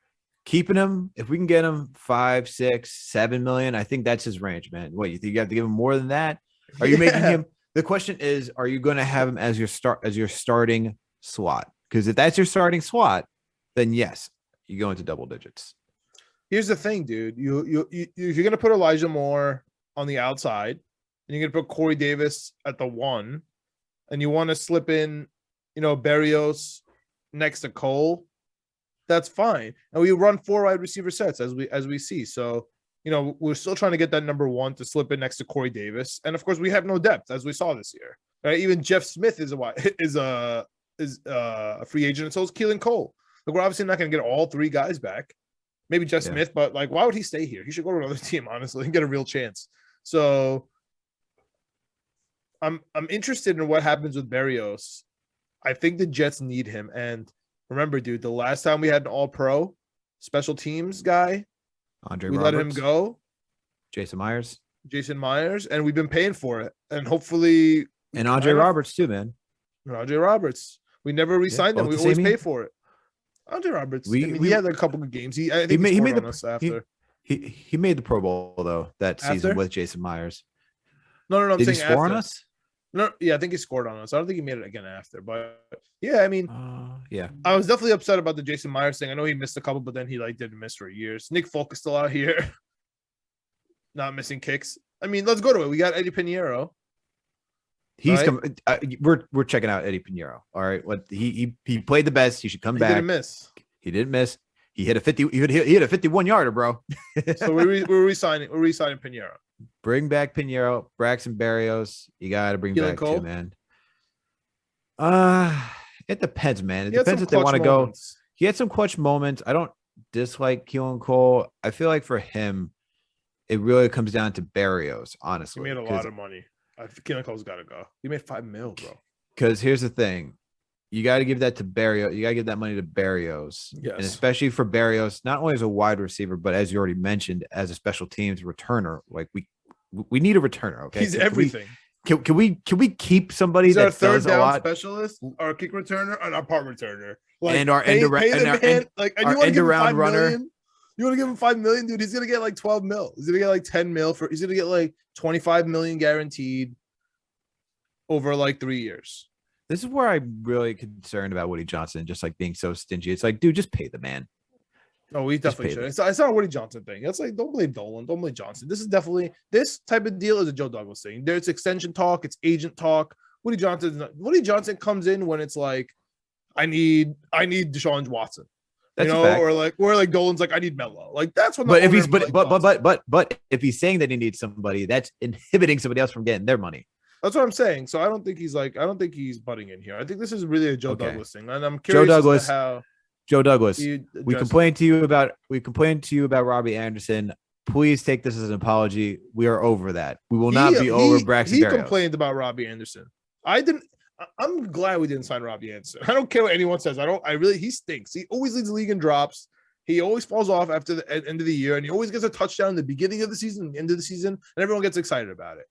Keeping him, if we can get him 5, 6, 7 million, I think that's his range, man. What, you think you have to give him more than that? Are you making him? The question is, are you going to have him as your starting slot? Because if that's your starting slot, then yes, you go into double digits. Here's the thing, dude. You're going to put Elijah Moore on the outside, and you're going to put Corey Davis at the 1, and you want to slip in, Berrios next to Cole. That's fine. And we run 4 wide receiver sets as we see. So we're still trying to get that number one to slip in next to Corey Davis, and of course we have no depth as we saw this year. Right? Even Jeff Smith is a free agent, and so is Keelan Cole. Like we're obviously not going to get all three guys back. Maybe Jeff Smith, but like, why would he stay here? He should go to another team, honestly, and get a real chance. So I'm interested in what happens with Berrios. I think the Jets need him. And remember, dude, the last time we had an all-pro special teams guy, we let him go. Jason Myers, and we've been paying for it. And hopefully, and Andre Roberts too, man. And Andre Roberts, we never re-signed him. We always pay for it. Andre Roberts, he had a couple of games. I think he made us after. He made the Pro Bowl though that season with Jason Myers. No. I'm Did saying he score after. on us? No, yeah, I think he scored on us. I don't think he made it again after, but yeah, I mean, yeah, I was definitely upset about the Jason Myers thing. I know he missed a couple, but then he didn't miss for years. Nick Folk is still out here, not missing kicks. I mean, let's go to it. We got Eddie Pinheiro. He's coming. We're checking out Eddie Pinheiro. All right, what he played the best. He should come back. He didn't miss. He hit a 50. He hit a 51-yarder, bro. So we're re-signing Pinheiro. Bring back Pinheiro, Braxton Berrios. You got to bring back Cole too, man. It depends, man. It depends if they want to go. He had some clutch moments. I don't dislike Keelan Cole. I feel like for him, it really comes down to Berrios, honestly. He made a lot of money. Keelan Cole's got to go. He made $5 million, bro. Because here's the thing. You got to give that to Berrios. You got to give that money to Berrios. Yes. And especially for Berrios, not only as a wide receiver, but as you already mentioned, as a special teams returner. Like we need a returner. Okay. He's everything. Can we keep somebody He's that our third does down a lot? specialist, our kick returner, and our punt returner. Like, and our end around runner. Million? You want to give him $5 million, dude? He's gonna get like 12 mil. He's gonna get like 10 mil he's gonna get like 25 million guaranteed over like 3 years. This is where I'm really concerned about Woody Johnson, just like being so stingy. It's like, dude, just pay the man. Oh, we definitely should. It's not a Woody Johnson thing. It's like, don't blame Dolan, don't blame Johnson. This type of deal is a Joe Douglas thing. There's extension talk, it's agent talk. Woody Johnson comes in when it's like, I need Deshaun Watson. That's a fact. or like Dolan's like, I need Melo. Like that's what. But if he's saying that he needs somebody, that's inhibiting somebody else from getting their money. That's what I'm saying. So I don't think he's butting in here. I think this is really a Joe Douglas thing, and I'm curious Joe Douglas. We complained to you about Robbie Anderson. Please take this as an apology. We are over that. We will not be over Braxton Berrios. He complained about Robbie Anderson. I'm glad we didn't sign Robbie Anderson. I don't care what anyone says. He stinks. He always leads the league in drops. He always falls off after the end of the year, and he always gets a touchdown in the beginning of the season, end of the season, and everyone gets excited about it.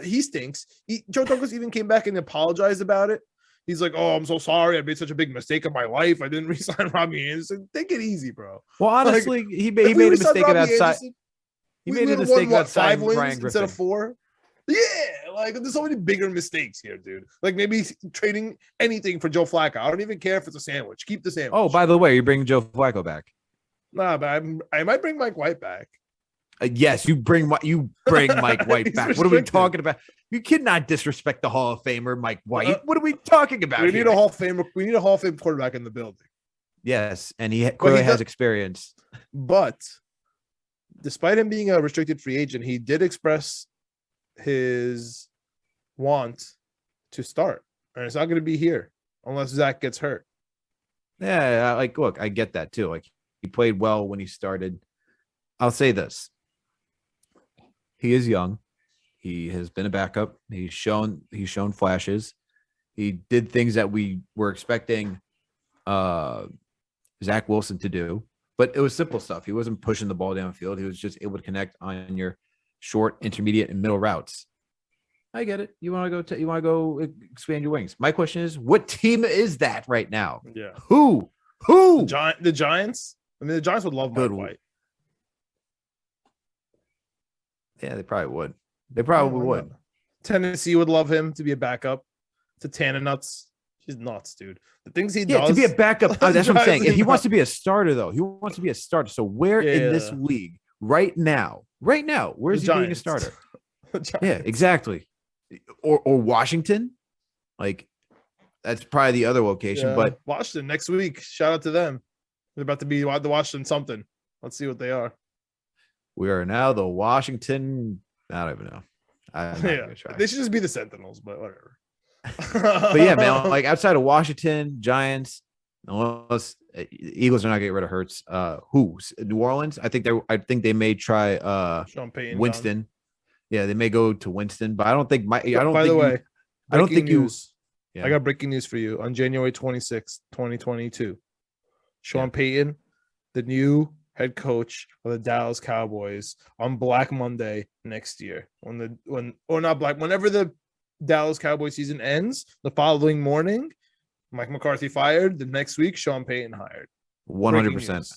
He stinks. Joe Douglas even came back and apologized about it. He's like, "Oh, I'm so sorry. I made such a big mistake in my life. I didn't re-sign Robbie Anderson." Take it easy, bro. Well, honestly, he made a mistake about outside. He made a mistake about 5 wins Brian Griffin instead of 4. Yeah, like there's so many bigger mistakes here, dude. Like maybe trading anything for Joe Flacco. I don't even care if it's a sandwich. Keep the sandwich. Oh, by the way, you're bringing Joe Flacco back. Nah, but I might bring Mike White back. Yes, you bring Mike White back. What are we talking about? You cannot disrespect the Hall of Famer Mike White. What are we talking about? We need a Hall of Fame quarterback in the building. Yes, and he clearly has experience. But despite him being a restricted free agent, he did express his want to start, and it's not going to be here unless Zach gets hurt. Yeah, look, I get that too. Like he played well when he started. I'll say this. He is young. He has been a backup. He's shown flashes. He did things that we were expecting Zach Wilson to do, but it was simple stuff. He wasn't pushing the ball downfield. He was just able to connect on your short, intermediate, and middle routes. I get it. You want to go expand your wings. My question is, what team is that right now? Yeah. Who? The Giants? I mean, the Giants would love Mike White. Yeah, they probably would. They probably would. Tennessee would love him to be a backup to Tana Nuts. She's nuts, dude. The things he does to be a backup. That's what I'm saying. If he wants to be a starter, though, he wants to be a starter. So where in this league right now, where is he being a starter? Yeah, exactly. Or Washington, like that's probably the other location. But Washington next week. Shout out to them. They're about to be the Washington something. Let's see what they are. We are now the Washington. I don't even know. I'm not Yeah, gonna try. they should just be the Sentinels, but whatever. But yeah, man, like outside of Washington, Giants, unless Eagles are not getting rid of Hurts. New Orleans? I think they may try Sean Payton, Winston. Yeah, they may go to Winston, but I don't think By the way, I don't think news. Yeah. I got breaking news for you on January 26th, 2022. Sean Payton, the new head coach of the Dallas Cowboys, on Black Monday next year. Whenever the Dallas Cowboy season ends, the following morning, Mike McCarthy fired. The next week, Sean Payton hired. 100%.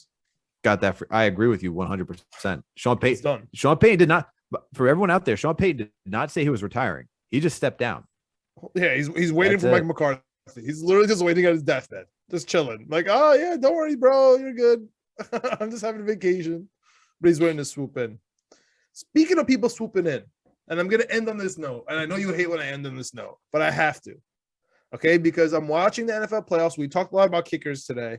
Got that. I agree with you 100%. Sean Payton did not. For everyone out there, Sean Payton did not say he was retiring. He just stepped down. Yeah, he's waiting for Mike McCarthy. He's literally just waiting at his deathbed, just chilling. Like, oh yeah, don't worry, bro, you're good. I'm just having a vacation. But he's waiting to swoop in. Speaking of people swooping in, and I'm gonna end on this note. And I know you hate when I end on this note, but I have to. Okay, because I'm watching the NFL playoffs. We talked a lot about kickers today,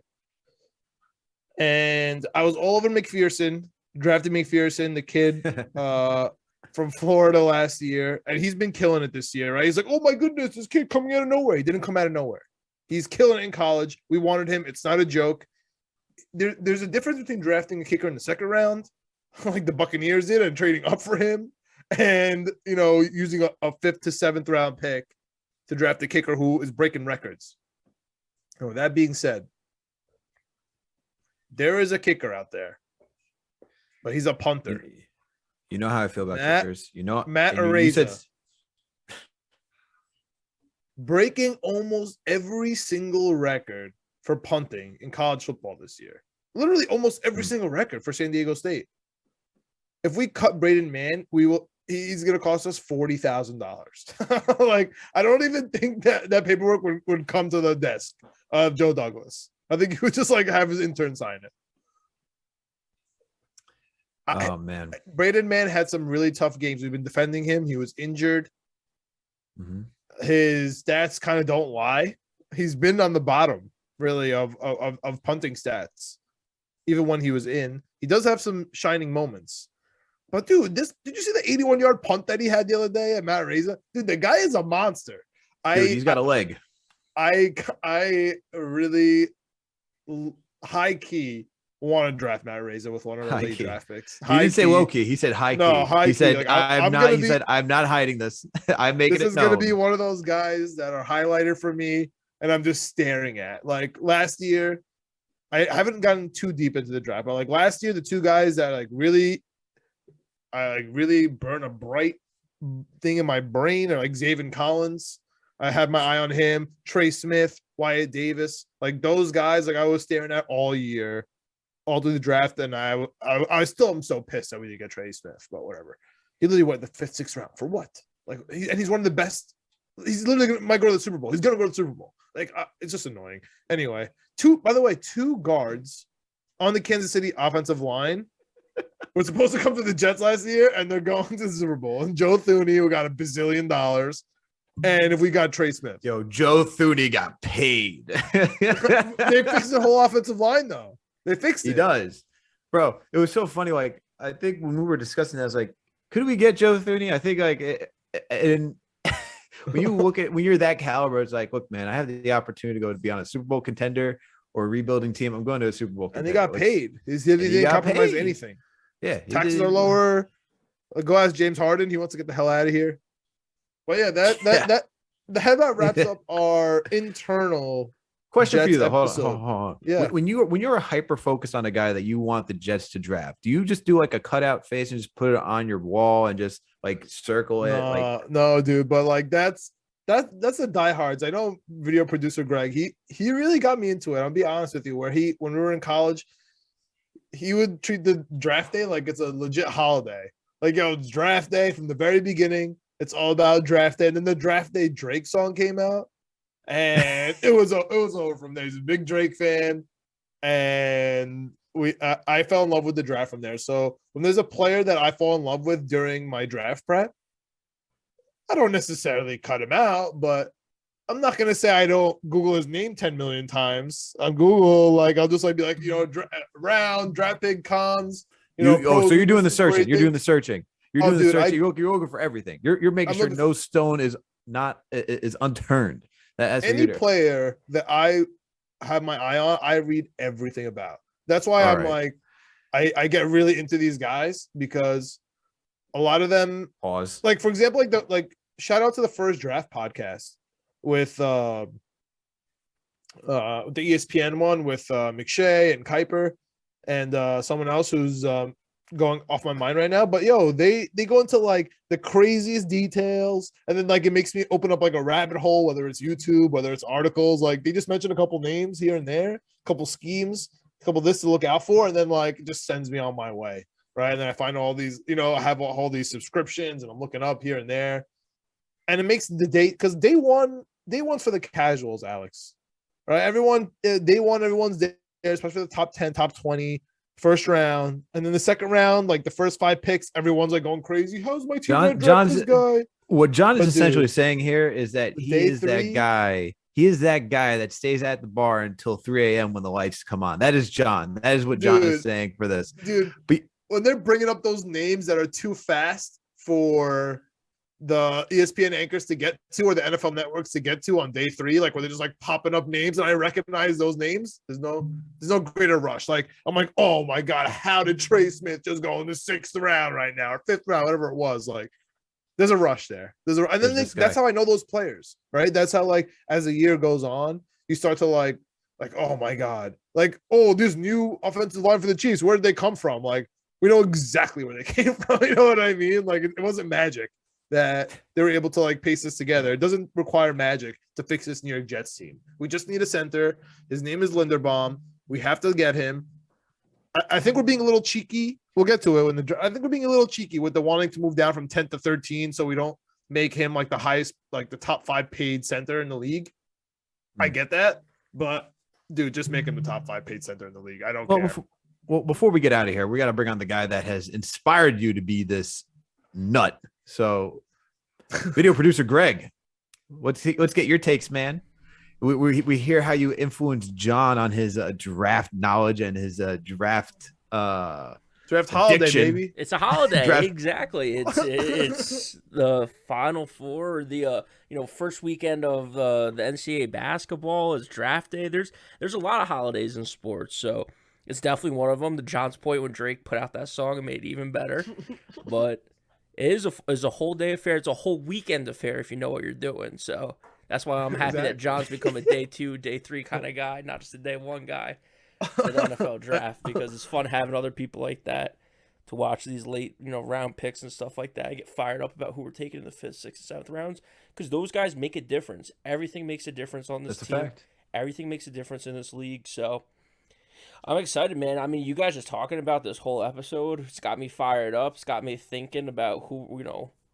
and I was all over McPherson. Drafted McPherson, the kid from Florida last year, and he's been killing it this year, right? He's like, oh my goodness, this kid coming out of nowhere. He didn't come out of nowhere. He's killing it in college. We wanted him. It's not a joke. There's a difference between drafting a kicker in the second round, like the Buccaneers did, and trading up for him, and using a 5th to 7th round pick to draft a kicker who is breaking records. And with that being said, there is a kicker out there, but he's a punter. You know how I feel about kickers. Matt Raisi breaking almost every single record for punting in college football this year. Literally almost every single record for San Diego State. If we cut Braden Mann, he's going to cost us $40,000. Like, I don't even think that paperwork would come to the desk of Joe Douglas. I think he would just have his intern sign it. Oh, man. Braden Mann had some really tough games. We've been defending him. He was injured. Mm-hmm. His stats kind of don't lie. He's been on the bottom, really, of punting stats, even when he was in. He does have some shining moments. But, dude, did you see the 81-yard punt that he had the other day at Matt Raisi? Dude, the guy is a monster. He's got a leg. I really high-key want to draft Matt Raisi with one of our late draft picks. He didn't say low key. He said high key. No, high he key. said I'm not hiding this. I'm making it known. This is going to be one of those guys that are highlighted for me, and I'm just staring at. Like last year, I haven't gotten too deep into the draft, but last year, the two guys that really burn a bright thing in my brain are Zaven Collins. I had my eye on him. Trey Smith, Wyatt Davis, those guys. I was staring at all year. All through the draft, and I still am so pissed that we didn't get Trey Smith, but whatever. He literally went the 5th, 6th round for what? And he's one of the best. He's literally might go to the Super Bowl. He's gonna go to the Super Bowl. It's just annoying. Anyway, two guards on the Kansas City offensive line were supposed to come to the Jets last year, and they're going to the Super Bowl. And Joe Thuney, who got $1 billion, and if we got Trey Smith, Joe Thuney got paid. They fixed the whole offensive line though. They fixed it. He does. Bro, it was so funny. I think when we were discussing that, I was like, could we get Joe Thuney? I think and when you're that caliber, it's like, look, man, I have the opportunity to go to be on a Super Bowl contender or a rebuilding team. I'm going to a Super Bowl contender. And they got paid. He didn't compromise anything. Yeah. Taxes are lower. Go ask James Harden. He wants to get the hell out of here. But yeah, that wraps up our internal question Jets for you though. Hold on. Yeah. When you're hyper focused on a guy that you want the Jets to draft, do you just do a cutout face and just put it on your wall and just circle it? No, dude. But that's the diehards. I know video producer Greg. He really got me into it. I'll be honest with you. When we were in college, he would treat the draft day like it's a legit holiday. It's draft day from the very beginning. It's all about draft day. And then the draft day Drake song came out. And it was over from there. He's a big Drake fan, and I fell in love with the draft from there. So when there's a player that I fall in love with during my draft prep, I don't necessarily cut him out, but I'm not gonna say I don't Google his name 10 million times on Google. I'll just be round draft pick cons, So you're doing the pros, searching. You're doing the things. searching. You're Oh, doing the dude, searching. You're looking for everything. You're making I'm sure looking no stone is unturned. That's what any you're doing. player that I have my eye on, I read everything about. That's why All I'm right. like, I get really into these guys because a lot of them, Pause. like for example, shout out to the First Draft podcast with the ESPN one with McShay and Kuiper and someone else who's going off my mind right now. But they go into like the craziest details, and then like it makes me open up like a rabbit hole, whether it's YouTube, whether it's articles. Like they just mention a couple names here and there, a couple schemes, a couple this to look out for, and then like it just sends me on my way. Right. And then I find all these, I have all these subscriptions and I'm looking up here and there. And it makes the day because day one for the casuals, Alex. Right. Day one, everyone's there, especially the top 10, top 20, first round. And then the second round, like the first 5 picks, everyone's like going crazy. How's my team gonna draft this guy? What John is But, essentially dude, saying here is that he day is that 3, guy. He is that guy that stays at the bar until 3 a.m. when the lights come on. That is John. That is what John is saying for this. Dude, But when they're bringing up those names that are too fast for the ESPN anchors to get to or the NFL networks to get to on day 3, like where they're just like popping up names and I recognize those names, there's no greater rush. Like I'm like, oh my God, how did Trey Smith just go in the 6th round right now or 5th round, whatever it was? Like there's a rush there. And then that's how I know those players, right? That's how like as the year goes on, you start to like, oh my God, like, oh, this new offensive line for the Chiefs, where did they come from? Like, we know exactly where they came from. You know what I mean? Like it wasn't magic that they were able to like paste this together. It doesn't require magic to fix this New York Jets team. We just need a center. His name is Linderbaum. We have to get him. I think we're being a little cheeky. We'll get to it I think we're being a little cheeky with the wanting to move down from 10 to 13 so we don't make him like the highest, like the top 5 paid center in the league. I get that, but dude, just make him the top 5 paid center in the league. I don't care. Before we get out of here, we got to bring on the guy that has inspired you to be this nut. So, video producer Greg, let's get your takes, man. We hear how you influenced John on his draft knowledge and his draft holiday, baby. It's a holiday, exactly. It's the Final Four, or the first weekend of the NCAA basketball. It's draft day. There's a lot of holidays in sports, so it's definitely one of them. To John's point, when Drake put out that song, it made it even better. But it is a whole day affair. It's a whole weekend affair if you know what you're doing. So that's why I'm happy that John's become a day 2, day 3 kind of guy, not just a day 1 guy for the NFL draft, because it's fun having other people like that to watch these late, round picks and stuff like that. I get fired up about who we're taking in the 5th, 6th, and 7th rounds because those guys make a difference. Everything makes a difference on this team. Fact. Everything makes a difference in this league. So I'm excited, man. I mean, you guys just talking about this whole episode, it's got me fired up. It's got me thinking about who,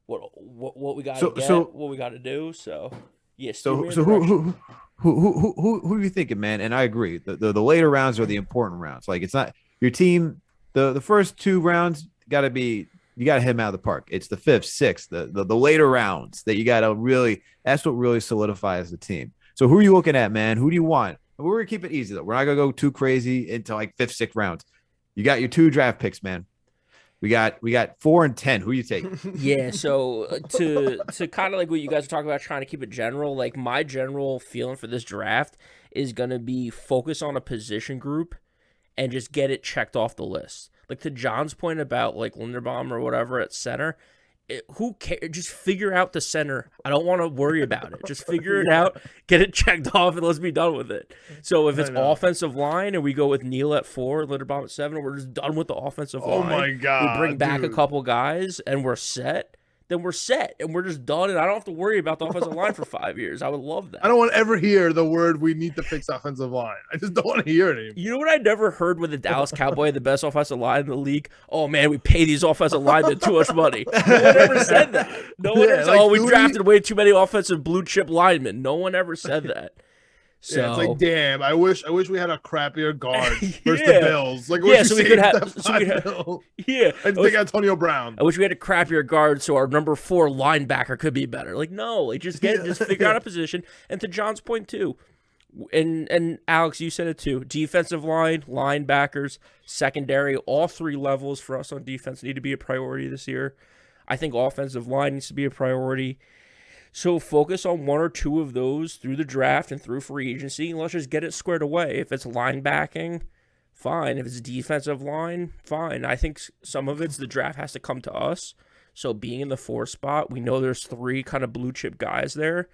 what we got to get, what we got to do. So yeah. So who are you thinking, man? And I agree. The later rounds are the important rounds. Like it's not your team. The first 2 rounds you got to hit him out of the park. It's the 5th, 6th, the later rounds that you got to really. That's what really solidifies the team. So who are you looking at, man? Who do you want? We're gonna keep it easy though. We're not gonna go too crazy into like 5th, 6th rounds. You got your 2 draft picks, man. We got 4 and 10. Who you take? Yeah, so to kind of like what you guys are talking about, trying to keep it general, like my general feeling for this draft is gonna be focus on a position group and just get it checked off the list. Like to John's point about like Linderbaum or whatever at center, who cares? Just figure out the center. I don't want to worry about it. Just figure it out, get it checked off, and let's be done with it. So if it's offensive line and we go with Neal at 4, Linderbaum at 7, and we're just done with the offensive line. Oh my God. We bring back a couple guys and we're set. Then we're set and we're just done, and I don't have to worry about the offensive line for 5 years. I would love that. I don't want to ever hear the word "we need to fix offensive line." I just don't want to hear it anymore. You know what I never heard with the Dallas Cowboys had the best offensive line in the league? Oh man, we pay these offensive linemen too much money. No one ever said that. No one ever said, we drafted way too many offensive blue chip linemen. No one ever said that. So yeah, it's like, damn, I wish we had a crappier guard versus the Bills. Like, so we could have, I think Antonio Brown. I wish we had a crappier guard so our number 4 linebacker could be better. Like, no, like just figure out a position. And to John's point too, And Alex, you said it too. Defensive line, linebackers, secondary, all three levels for us on defense need to be a priority this year. I think offensive line needs to be a priority. So focus on one or two of those through the draft and through free agency, and let's just get it squared away. If it's linebacking, fine. If it's defensive line, fine. I think some of it's the draft has to come to us. So being in the 4 spot, we know there's 3 kind of blue chip guys there.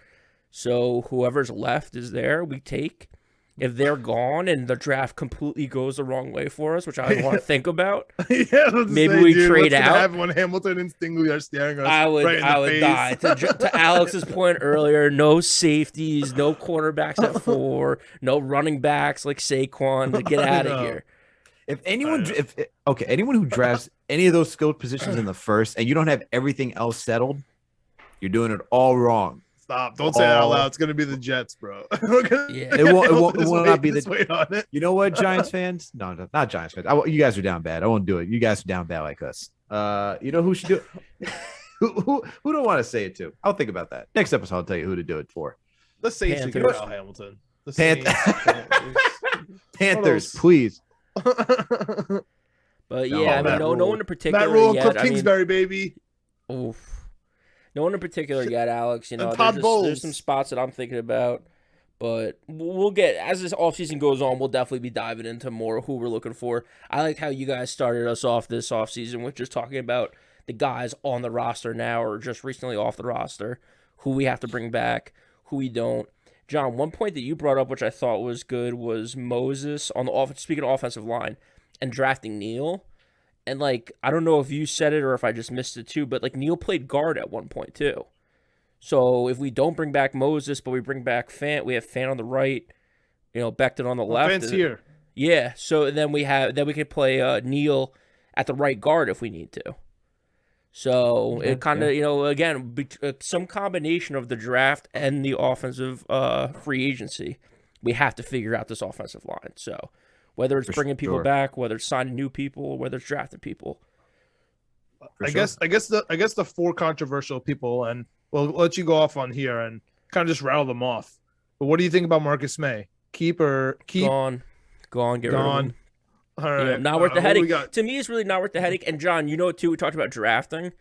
So whoever's left is there, we take. If they're gone and the draft completely goes the wrong way for us, which I don't want to think about, maybe we trade out. Have when Hamilton and Stingley are staring us. I would face. die. To Alex's point earlier, no safeties, no quarterbacks at 4, no running backs like Saquon to get out of here. If anyone who drafts any of those skilled positions in the first and you don't have everything else settled, you're doing it all wrong. Stop! Don't say it out loud. It's gonna be the Jets, bro. It will not be the. You know what, Giants fans? No, not Giants fans. You guys are down bad. I won't do it. You guys are down bad like us. You know who should do it? who don't want to say it to? I'll think about that. Next episode, I'll tell you who to do it for. The Saints should get Al Hamilton. The Saints. Panthers, please. But yeah, no one in particular. Matt Rule, yet. Cliff Kingsbury, baby. Oof. No one in particular yet, Alex. You know, there's some spots that I'm thinking about, but we'll get as this offseason goes on. We'll definitely be diving into more who we're looking for. I like how you guys started us off this offseason with just talking about the guys on the roster now or just recently off the roster, who we have to bring back, who we don't. John, one point that you brought up, which I thought was good, was Moses on the speaking of offensive line and drafting Neal. And, like, I don't know if you said it or if I just missed it too, but, like, Neal played guard at one point too. So if we don't bring back Moses, but we bring back Fant, we have Fant on the right, Becton on the left. Fant's here. Yeah, so then we can play Neal at the right guard if we need to. So it kind of, again, some combination of the draft and the offensive free agency, we have to figure out this offensive line. So whether it's bringing people back, whether it's signing new people, whether it's drafting people. I guess the 4 controversial people, and we'll let you go off on here and kind of just rattle them off. But what do you think about Marcus Maye? Keep? Gone. Get rid of him. All right. Not worth the headache. To me, it's really not worth the headache. And John, you know too, we talked about drafting.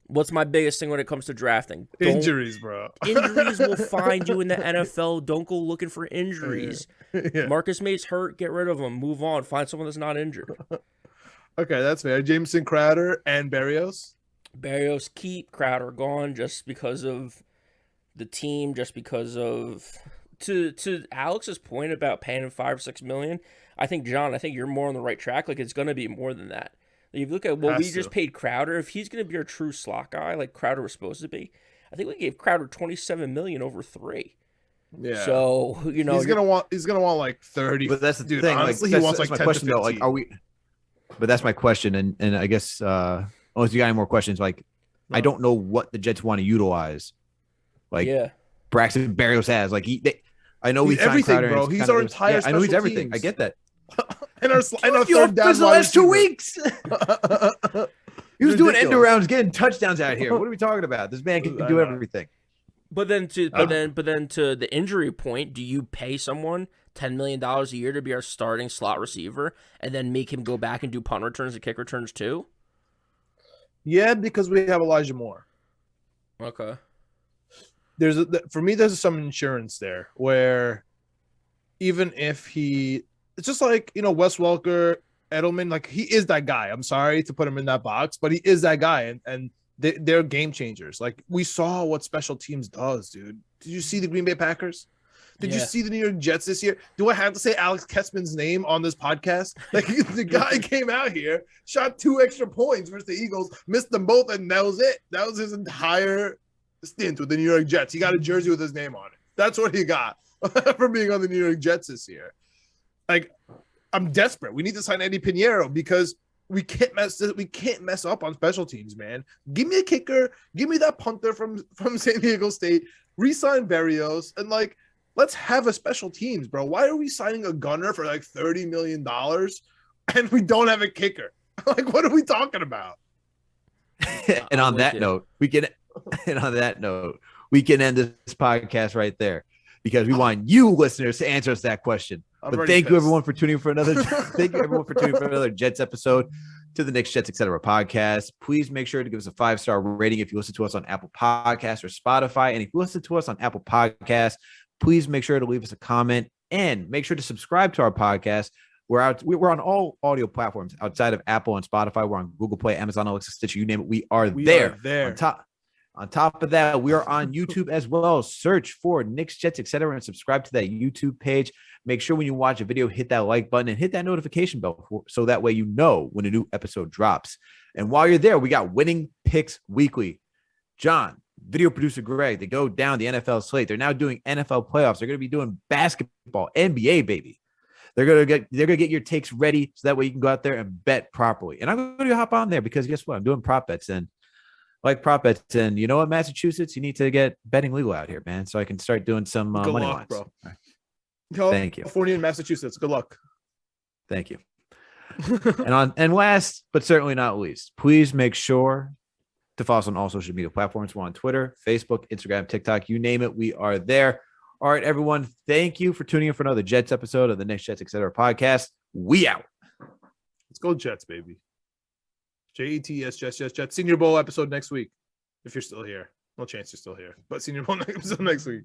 What's my biggest thing when it comes to drafting? Injuries, bro. Injuries will find you in the NFL. Don't go looking for injuries. Yeah. Marcus Maye's hurt. Get rid of him. Move on. Find someone that's not injured. Okay, that's fair. Jameson Crowder and Berrios. Berrios keep. Crowder gone just because of the team. Just because of to Alex's point about paying him $5 or $6 million. I think John. I think you're more on the right track. Like it's going to be more than that. If you look at what we just paid Crowder, if he's going to be our true slot guy, like Crowder was supposed to be, I think we gave Crowder $27 million over 3. Yeah. So he's gonna want like 30. But that's the dude, thing. Honestly, like, he wants like my 10 question to 15. though. Like, are we? But that's my question, and I guess unless you got any more questions, like I don't know what the Jets want to utilize. Like Braxton Berrios has. Like I know he's everything, bro. He's our entire. I know he's everything. Teams. I get that. and our third down the last 2 weeks. He was doing end arounds, getting touchdowns out here. What are we talking about? This man can do everything. But then to the injury point, do you pay someone $10 million a year to be our starting slot receiver and then make him go back and do punt returns and kick returns too? Yeah, because we have Elijah Moore. Okay. For me, there's some insurance there where even if it's just like, Wes Welker, Edelman, like he is that guy. I'm sorry to put him in that box, but he is that guy. And they're game changers. Like we saw what special teams does, dude. Did you see the Green Bay Packers? Did you see the New York Jets this year? Do I have to say Alex Kessman's name on this podcast? Like the guy came out here, shot 2 extra points versus the Eagles, missed them both, and that was it. That was his entire stint with the New York Jets. He got a jersey with his name on it. That's what he got for being on the New York Jets this year. Like, I'm desperate. We need to sign Eddie Pinheiro because we can't mess up on special teams, man. Give me a kicker. Give me that punter from San Diego State. Re-sign Berrios and let's have a special teams, bro. Why are we signing a gunner for like $30 million and we don't have a kicker? Like, what are we talking about? And on that note, we can end this podcast right there. because we want you listeners to answer us that question. I'm But already thank you pissed. everyone for tuning in for another. Thank you everyone for tuning in for another Jets episode to the Knicks Jets Etc. podcast. Please make sure to give us a 5-star rating if you listen to us on Apple Podcasts or Spotify. And if you listen to us on Apple Podcasts, please make sure to leave us a comment and make sure to subscribe to our podcast. We're on all audio platforms outside of Apple and Spotify. We're on Google Play, Amazon, Alexa, Stitcher, you name it. We are there. On top of that, we are on YouTube as well. Search for Knicks, Jets, etc., and subscribe to that YouTube page. Make sure when you watch a video, hit that like button and hit that notification bell so that way you know when a new episode drops. And while you're there, we got Winning Picks Weekly. John, video producer Greg, they go down the NFL slate. They're now doing NFL playoffs. They're going to be doing basketball, NBA, baby. They're gonna get your takes ready so that way you can go out there and bet properly. And I'm going to hop on there because guess what? I'm doing prop bets and prop bets. And you know what, Massachusetts, you need to get betting legal out here, man. So I can start doing some Good money luck, lines. bro. Thank you. California and Massachusetts. Good luck. Thank you. and last but certainly not least, please make sure to follow us on all social media platforms. We're on Twitter, Facebook, Instagram, TikTok, you name it, we are there. All right, everyone. Thank you for tuning in for another Jets episode of the Knicks Jets Etc. podcast. We out. Let's go Jets, baby. Jets, Jets. Senior Bowl episode next week. If you're still here. No chance you're still here. But Senior Bowl episode next week.